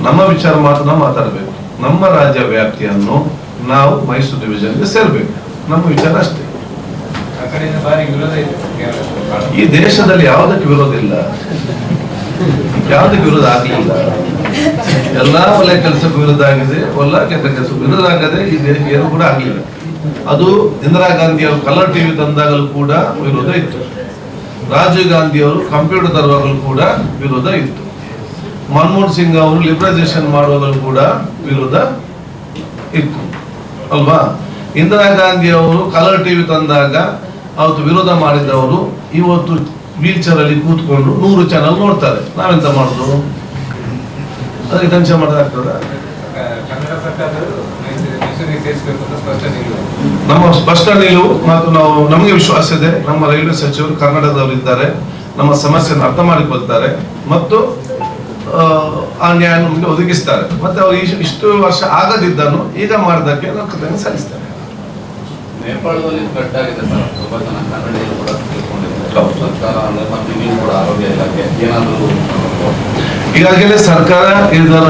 ನಮ್ಮ ವಿಚಾರ ಮಾತ್ರ ನಾವು ಮಾತಾಡಬೇಕು. ನಮ್ಮ ರಾಜ್ಯ ವ್ಯಾಪ್ತಿಯನ್ನು ನಾವು ಮೈಸೂರು ಡಿವಿಷನ್ಗೆ ಸೇರ್ಬೇಕು, ನಮ್ಮ ವಿಚಾರ ಅಷ್ಟೇ. ಈ ದೇಶದಲ್ಲಿ ಯಾವುದಕ್ಕೆ ವಿರೋಧ ಇಲ್ಲ, ಯಾವುದಕ್ಕೆ ವಿರೋಧ ಆಗಲಿಲ್ಲ. ಎಲ್ಲಾ ಒಳ್ಳೆ ಕೆಲಸಕ್ಕೂ ವಿರೋಧ ಆಗಿದೆ, ಒಳ್ಳೆ ಕೆಟ್ಟ ಕೆಲಸಕ್ಕೂ ವಿರೋಧ ಆಗದೆ ಈ ದೇಶ ಏನು ಕೂಡ ಆಗಲಿಲ್ಲ. ಅದು ಇಂದಿರಾ ಗಾಂಧಿ ಅವರು ಕಲರ್ ಟಿವಿ ತಂದಾಗಲೂ ಕೂಡ ವಿರೋಧ ಇತ್ತು, ರಾಜೀವ್ ಗಾಂಧಿ ಅವರು ಕಂಪ್ಯೂಟರ್ ತರುವಾಗಲೂ ಕೂಡ ವಿರೋಧ ಇತ್ತು. ಮನಮೋಹನ್ ಸಿಂಗ್ ಅವರು ಲಿಬರಲೈಸೇಷನ್ ಮಾಡುವುದನ್ನು ಕೂಡ ವಿರೋಧ ಇತ್ತು ಅಲ್ವಾ. ಇಂದಿರಾ ಗಾಂಧಿ ಅವರು ಕಲರ್ ಟಿವಿ ತಂದಾಗ ಅವತ್ತು ವಿರೋಧ ಮಾಡಿದವರು ಇವತ್ತು ವೀಲ್ ಚೇರ್ ಅಲ್ಲಿ ಕೂತ್ಕೊಂಡು 100 ಚಾನಲ್ ನೋಡ್ತಾರೆ. ನಾವೆಂತ ಮಾಡುದು? ಅದಕ್ಕೆ ಟೆನ್ಷನ್ ಮಾಡೋದಾಗ್ತದ? ಕನ್ನಡ ಸರ್ಕಾರದವರು ಮೈಸೂರಿಗೆ ಸೇರಿಸಬೇಕು ಅಂತ ಸ್ಪಷ್ಟ ನಿಲುವು. ನಮ್ಮ ಸ್ಪಷ್ಟ ನಿಲುವು ಮತ್ತು ನಮಗೆ ವಿಶ್ವಾಸ ಇದೆ, ನಮ್ಮ ರೈಲ್ವೆ ಸಚಿವರು ಕನ್ನಡದವರು ಇದ್ದಾರೆ, ನಮ್ಮ ಸಮಸ್ಯೆಯನ್ನು ಅರ್ಥ ಮಾಡಿಕೊಳ್ತಾರೆ ಮತ್ತು ಆ ನ್ಯಾಯ ನಮಗೆ ಒದಗಿಸ್ತಾರೆ. ಮತ್ತೆ ಅವರು ಇಷ್ಟು ವರ್ಷ ಆಗದಿದ್ದನ್ನು ಈಗ ಮಾಡಿದ್ದಕ್ಕೆ ನಾವು ಕೃತಜ್ಞತೆ ಸಲ್ಲಿಸ್ತಾರೆ. ನೇಪಾಳದಲ್ಲಿ ಕಟ್ ಆಗಿದೆ ಸರ್, ತುಂಬಾ ಜನ ಕನ್ನಡಿಗರು ಕೂಡ ತಿಳ್ಕೊಂಡಿದ್ದಾರೆ. ಸರ್ಕಾರ ಮತ್ತು ನೀವು ಕೂಡ ಆರೋಗ್ಯ ಇಲಾಖೆ ಏನಾದರೂ ಈಗಾಗಲೇ ಸರ್ಕಾರ ಇದರ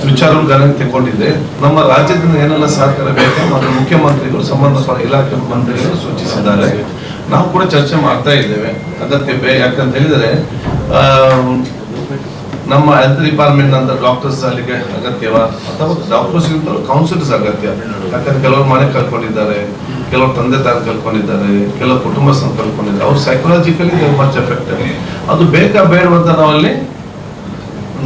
ವಿಚಾರವನ್ನು ಗಮನಕ್ಕೆ ತಗೊಂಡಿದೆ. ನಮ್ಮ ರಾಜ್ಯದಿಂದ ಏನೆಲ್ಲ ಸಹಕಾರ ಬೇಕು ಮತ್ತು ಮುಖ್ಯಮಂತ್ರಿಗಳು ಸಂಬಂಧಪಟ್ಟ ಇಲಾಖೆ ಮಂತ್ರಿಗಳು ಸೂಚಿಸಿದ್ದಾರೆ. ನಾವು ಕೂಡ ಚರ್ಚೆ ಮಾಡ್ತಾ ಇದ್ದೇವೆ ಅಗತ್ಯ ಯಾಕಂತ ಹೇಳಿದರೆ ನಮ್ಮ ಹೆಲ್ತ್ ಡಿಪಾರ್ಟ್ಮೆಂಟ್ ಅಂತ ಡಾಕ್ಟರ್ಸ್ ಅಲ್ಲಿಗೆ ಅಗತ್ಯವ ಅಥವಾ ಡಾಕ್ಟರ್ಸ್ ಕೌನ್ಸಿಲರ್ಸ್ ಅಗತ್ಯ. ಯಾಕಂದ್ರೆ ಕೆಲವರು ಮನೆ ಕಳ್ಕೊಂಡಿದ್ದಾರೆ, ಕೆಲವರು ತಂದೆ ತಾಯಿ ಕಳ್ಕೊಂಡಿದ್ದಾರೆ, ಕೆಲವು ಕುಟುಂಬಸ್ಥರು ಕಳ್ಕೊಂಡಿದ್ದಾರೆ. ಅವ್ರು ಸೈಕಲಾಜಿಕಲಿ ಮಚ್ ಎಫೆಕ್ಟ್. ಅದು ಬೇಕಾ ಬೇಡವಂತ ನಾವಲ್ಲಿ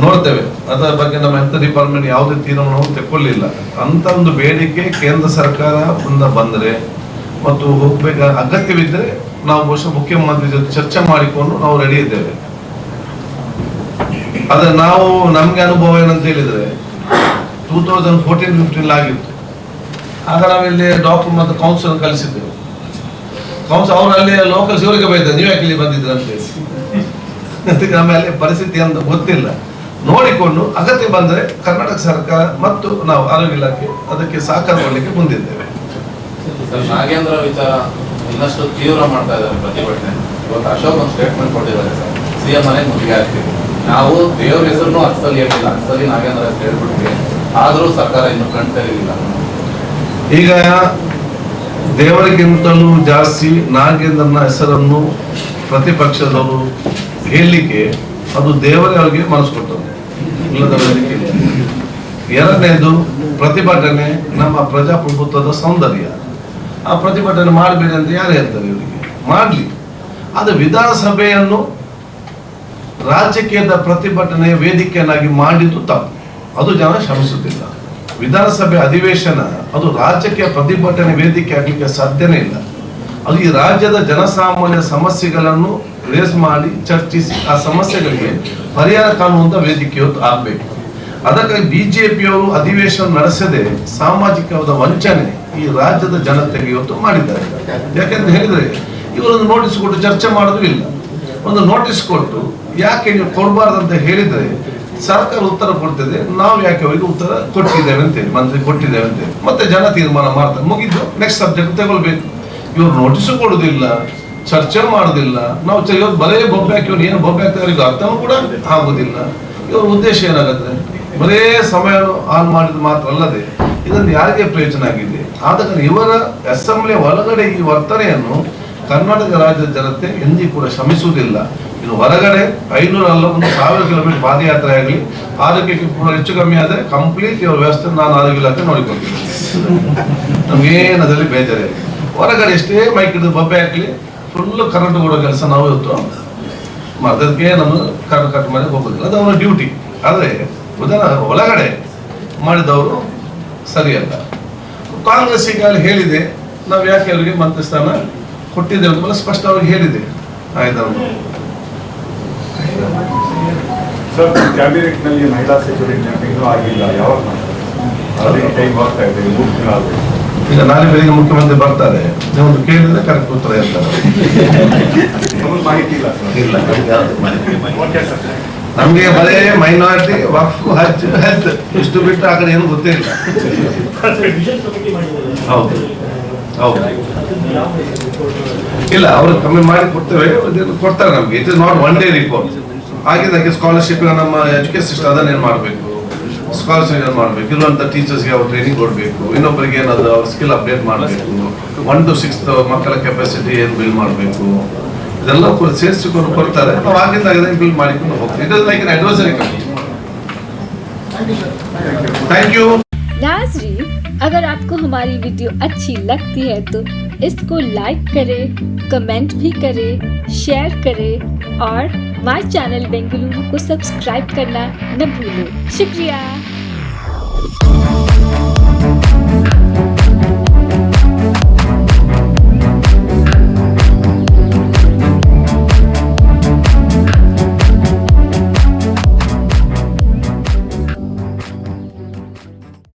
ನೋಡ್ತೇವೆ. ಅದರ ಬಗ್ಗೆ ನಮ್ಮ ಹೆಲ್ತ್ ಡಿಪಾರ್ಟ್ಮೆಂಟ್ ಯಾವುದೇ ತೀರ್ಮಾನವನ್ನು ತೆಕ್ಕೊಳ್ಳಿಲ್ಲ. ಅಂತ ಒಂದು ಬೇಡಿಕೆ ಕೇಂದ್ರ ಸರ್ಕಾರ ಮುಂದೆ ಬಂದರೆ ಮತ್ತು ಹೋಗ್ಬೇಕ ಅಗತ್ಯವಿದ್ದರೆ ನಾವು ಬಹುಶಃ ಮುಖ್ಯಮಂತ್ರಿ ಜೊತೆ ಚರ್ಚೆ ಮಾಡಿಕೊಂಡು ನಾವು ರೆಡಿ ಇದ್ದೇವೆ. ಆದ್ರೆ ನಾವು ನಮ್ಗೆ ಅನುಭವ ಏನಂತ ಹೇಳಿದ್ರೆ 2014-15 ಆಗಿತ್ತು. ಆಗ ನಾವಿಲ್ಲಿ ಡಾಕ್ಟರ್ ಮತ್ತು ಕೌನ್ಸಿಲರ್ ಕಲಿಸಿದ್ದೆವು. ಅವರಲ್ಲಿ ಲೋಕಲ್ಸ್ ಇವರಿಗೆ ಬೈತಾರೆ, ನೀವು ಯಾಕೆ ಇಲ್ಲಿ ಬಂದಿದ್ರೆ ಅಂತ ಹೇಳಿ. ಅದಕ್ಕೆ ಆಮೇಲೆ ಪರಿಸ್ಥಿತಿ ಅಂತ ಗೊತ್ತಿಲ್ಲ. ನೋಡಿಕೊಂಡು ಅಗತ್ಯ ಬಂದರೆ ಕರ್ನಾಟಕ ಸರ್ಕಾರ ಮತ್ತು ನಾವು ಆರೋಗ್ಯ ಇಲಾಖೆ ಅದಕ್ಕೆ ಸಹಕಾರ ಮಾಡಲಿಕ್ಕೆ ಮುಂದಿದ್ದೇವೆ. ನಾಗೇಂದ್ರ ವಿಚಾರ ಇನ್ನಷ್ಟು ತೀವ್ರ ಮಾಡ್ತಾ ಇದ್ದಾರೆ ಪ್ರತಿಭಟನೆ. ಇವತ್ತು ಅಶೋಕ್ ಒಂದು ಸ್ಟೇಟ್ಮೆಂಟ್ ಕೊಟ್ಟಿದ್ದಾರೆ ಸರ್, ಸಿಎಂ ಮನೆಗೆ ಮುತ್ತಿಗೆ ಹಾಕ್ತೀವಿ. ನಾವು ದೇವ್ರ ಹೆಸರನ್ನು ಅಕ್ಸಲಿ ಹೇಳಿಲ್ಲ, ಅಕ್ಸಲಿ ನಾಗೇಂದ್ರ ಹೆಸರು ಹೇಳ್ಬಿಟ್ವಿ. ಆದರೂ ಸರ್ಕಾರ ಇನ್ನು ಕಣ್ತರಿಲಿಲ್ಲ. ಈಗ ದೇವರಿಗಿಂತಲೂ ಜಾಸ್ತಿ ನಾಗೇಂದ್ರನ ಹೆಸರನ್ನು ಪ್ರತಿಪಕ್ಷದವರು ಹೇಳಲಿಕ್ಕೆ ಅದು ದೇವರೇ ಅವರಿಗೆ ಮನಸ್ಸು ಕೊಟ್ಟರು, ಇಲ್ಲದ ವೇದಿಕೆ. ಎರಡನೇದು ಪ್ರತಿಭಟನೆ ನಮ್ಮ ಪ್ರಜಾಪ್ರಭುತ್ವದ ಸೌಂದರ್ಯ. ಆ ಪ್ರತಿಭಟನೆ ಮಾಡಬೇಡಿ ಅಂತ ಯಾರು ಹೇಳ್ತಾರೆ? ಇವರಿಗೆ ಮಾಡಲಿ. ಅದು ವಿಧಾನಸಭೆಯನ್ನು ರಾಜಕೀಯದ ಪ್ರತಿಭಟನೆಯ ವೇದಿಕೆಯನ್ನಾಗಿ ಮಾಡಿದ್ದು ತಪ್ಪು. ಅದು ಜನ ಶ್ರಮಿಸುತ್ತಿಲ್ಲ. ವಿಧಾನಸಭೆ ಅಧಿವೇಶನ ಅದು ರಾಜಕೀಯ ಪ್ರತಿಭಟನೆ ವೇದಿಕೆ ಆಗಲಿಕ್ಕೆ ಸಾಧ್ಯನೇ ಇಲ್ಲ. ಅದು ಈ ರಾಜ್ಯದ ಜನಸಾಮಾನ್ಯ ಸಮಸ್ಯೆಗಳನ್ನು ರೇಸ್ ಮಾಡಿ ಚರ್ಚಿಸಿ ಆ ಸಮಸ್ಯೆಗಳಿಗೆ ಪರಿಹಾರ ಕಾಣುವಂತ ವೇದಿಕೆ ಆಗಬೇಕು. ಅದಕ್ಕಾಗಿ ಬಿಜೆಪಿಯವರು ಅಧಿವೇಶನ ನಡೆಸದೆ ಸಾಮಾಜಿಕವಾದ ವಂಚನೆ ಈ ರಾಜ್ಯದ ಜನತೆಗೆ ಇವತ್ತು ಮಾಡಿದ್ದಾರೆ. ಯಾಕೆಂತ ಹೇಳಿದ್ರೆ ಇವರೊಂದು ನೋಟಿಸ್ ಕೊಟ್ಟು ಚರ್ಚೆ ಮಾಡೋದು ಇಲ್ಲ. ಒಂದು ನೋಟಿಸ್ ಕೊಟ್ಟು ಯಾಕೆ ನೀವು ಕೊಡಬಾರ್ದಂತ ಹೇಳಿದ್ರೆ ಸರ್ಕಾರ ಉತ್ತರ ಕೊಡ್ತದೆ, ನಾವು ಯಾಕೆ ಅವರಿಗೆ ಉತ್ತರ ಕೊಟ್ಟಿದ್ದೇವೆ ಅಂತೇಳಿ, ಮಂತ್ರಿ ಕೊಟ್ಟಿದ್ದೇವೆ ಅಂತೇಳಿ ಮತ್ತೆ ಜನ ತೀರ್ಮಾನ ಮಾಡ್ತಾರೆ. ಮುಗಿದ್ದು ನೆಕ್ಸ್ಟ್ ಸಬ್ಜೆಕ್ಟ್ ತಗೊಳ್ಬೇಕು. ಇವ್ರು ನೋಟಿಸು ಕೊಡುದಿಲ್ಲ, ಚರ್ಚೆ ಮಾಡುದಿಲ್ಲ. ನಾವು ಇವತ್ತು ಬರೇ ಬೊಬ್ಬೆ ಹಾಕಿ ಏನು ಬೊಬ್ಬೆ ಹಾಕ್ತಾರೆ ಅವ್ರಿಗೆ ಅರ್ಥನೂ ಕೂಡ ಆಗುದಿಲ್ಲ. ಇವ್ರ ಉದ್ದೇಶ ಏನಾಗುತ್ತೆ? ಬರೇ ಸಮಯ ಆನ್ ಮಾಡಿದ ಮಾತ್ರ ಅಲ್ಲದೆ ಇದರಿಂದ ಯಾರಿಗೆ ಪ್ರಯೋಜನ ಆಗಿದೆ? ಆದ ಕಾರಣ ಇವರ ಅಸೆಂಬ್ಲಿ ಒಳಗಡೆ ಈ ವರ್ತನೆಯನ್ನು ಕರ್ನಾಟಕ ರಾಜ್ಯದ ಜನತೆ ಎಂದಿಗೂ ಕೂಡ ಶ್ರಮಿಸುವುದಿಲ್ಲ. ಇದು ಹೊರಗಡೆ 500 ಅಲ್ಲ 1000 ಕಿಲೋಮೀಟರ್ ಪಾದಯಾತ್ರೆ ಆಗಲಿ, ಆರೋಗ್ಯಕ್ಕೆ ಕೂಡ ಹೆಚ್ಚು ಕಮ್ಮಿ ಆದರೆ ಕಂಪ್ಲೀಟ್ ಇವ್ರ ವ್ಯವಸ್ಥೆ ನಾನು ಆರೋಗ್ಯ ಇಲಾಖೆ ನೋಡಿಕೊಳ್ತೀನಿ. ನಮ್ಗೇನು ಅದರಲ್ಲಿ ಬೇಜಾರಿಲ್ಲ. ಹೊರಗಡೆ ಎಷ್ಟೇ ಮೈಕ್ ಹಿಡಿದು ಬಬ್ಬೆ ಹಾಕಲಿ ಫುಲ್ಲು ಕರೆಂಟ್ ಕೊಡೋ ಕೆಲಸ ನಾವು ಇವತ್ತು ಅದಕ್ಕೆ ನಮ್ಮ ಕರೆಂಟ್ ಕಟ್ ಮಾಡಿ ಹೋಗೋದಿಲ್ಲ. ಅದು ಅವರ ಡ್ಯೂಟಿ. ಆದರೆ ಒಳಗಡೆ ಮಾಡಿದವರು ಸರಿಯಲ್ಲ. ಕಾಂಗ್ರೆಸ್ ಈಗ ಅಲ್ಲಿ ಹೇಳಿದೆ, ನಾವು ಯಾಕೆ ಅವರಿಗೆ ಮಂತ್ರಿ ಸ್ಥಾನ ಕೊಟ್ಟಿದ್ದೇವೆ ಅಂತ ಸ್ಪಷ್ಟ ಅವ್ರಿಗೆ ಹೇಳಿದೆ. ಆಯ್ತು ಸರ್, ಕ್ಯಾಬಿನೆಟ್ ನಲ್ಲಿ ಮಹಿಳಾ ಸಚಿವರಿಗೆ ಇನ್ನೂ ಆಗಿಲ್ಲ, ಯಾವಾಗ ಅದಕ್ಕೆ ಟೈಮ್ ಆಗ್ತಾ ಇದೆ, 3 ದಿನ ಆಗಬೇಕು. ಈಗ ನಾಳೆ ಬೆಳಿಗ್ಗೆ ಮುಖ್ಯಮಂತ್ರಿ ಬರ್ತಾರೆ, ನೀವು ಕೇಳಿದ್ರೆ ಕರೆಕ್ಟ್ ಉತ್ತರ ಹೇಳ್ತಾರೆ. ಮಾಹಿತಿ ಇಲ್ಲ ಇಲ್ಲ, ಓಕೆ ಸರ್. ನಮ್ಗೆ ಬರೇ ಮೈನಾರಿಟಿ, ವಕ್ಫ್, ಹಜ್, ಹೆಲ್ತ್ ಇಷ್ಟು ಬಿಟ್ಟು ಆ ಕಡೆ ಏನು ಗೊತ್ತೇ ಇಲ್ಲ. ಹೌದು ಹೌದು ಇಲ್ಲ, ಅವ್ರು ಕಮ್ಮಿ ಮಾಡಿ ಕೊಡ್ತೇವೆ, ಕೊಡ್ತಾರೆ ನಮ್ಗೆ. It is not one day report. ಆಗಿದ್ದಾಗೆ ಸ್ಕಾಲರ್ಶಿಪ್ ನಮ್ಮ ಎಜುಕೇಶನ್ ಸಿಸ್ಟಮ್ ಅದನ್ನೇನು ಮಾಡಬೇಕು, ಸ್ಕಾಲರ್ಶಿಪ್ ಏನು ಮಾಡಬೇಕು, ಇರುವಂಥ ಟೀಚರ್ಸ್ಗೆ ಅವ್ರು ಟ್ರೈನಿಂಗ್ ಕೊಡಬೇಕು, ಇನ್ನೊಬ್ಬರಿಗೆ ಏನಾದ್ರು ಅವ್ರ ಸ್ಕಿಲ್ ಅಪ್ಡೇಟ್ ಮಾಡಬೇಕು, 1 to 6 ಮಕ್ಕಳ ಕೆಪಾಸಿಟಿ ಏನು ಬಿಲ್ಡ್ ಮಾಡಬೇಕು, ಇದೆಲ್ಲ ಸೇರಿಸಿಕೊಂಡು ಕೊಡ್ತಾರೆ. ನಾವು ಆಗಿದ್ದಾಗಿದೆ ಬಿಲ್ಡ್ ಮಾಡಿಕೊಂಡು ಹೋಗ್ತೀವಿ. It is like an advisory committee. Thank you. नाज़रीन, अगर आपको हमारी वीडियो अच्छी लगती है तो इसको लाइक करें, कमेंट भी करें, शेयर करें और माय चैनल बेंगलुरु को सब्सक्राइब करना न भूलें। शुक्रिया।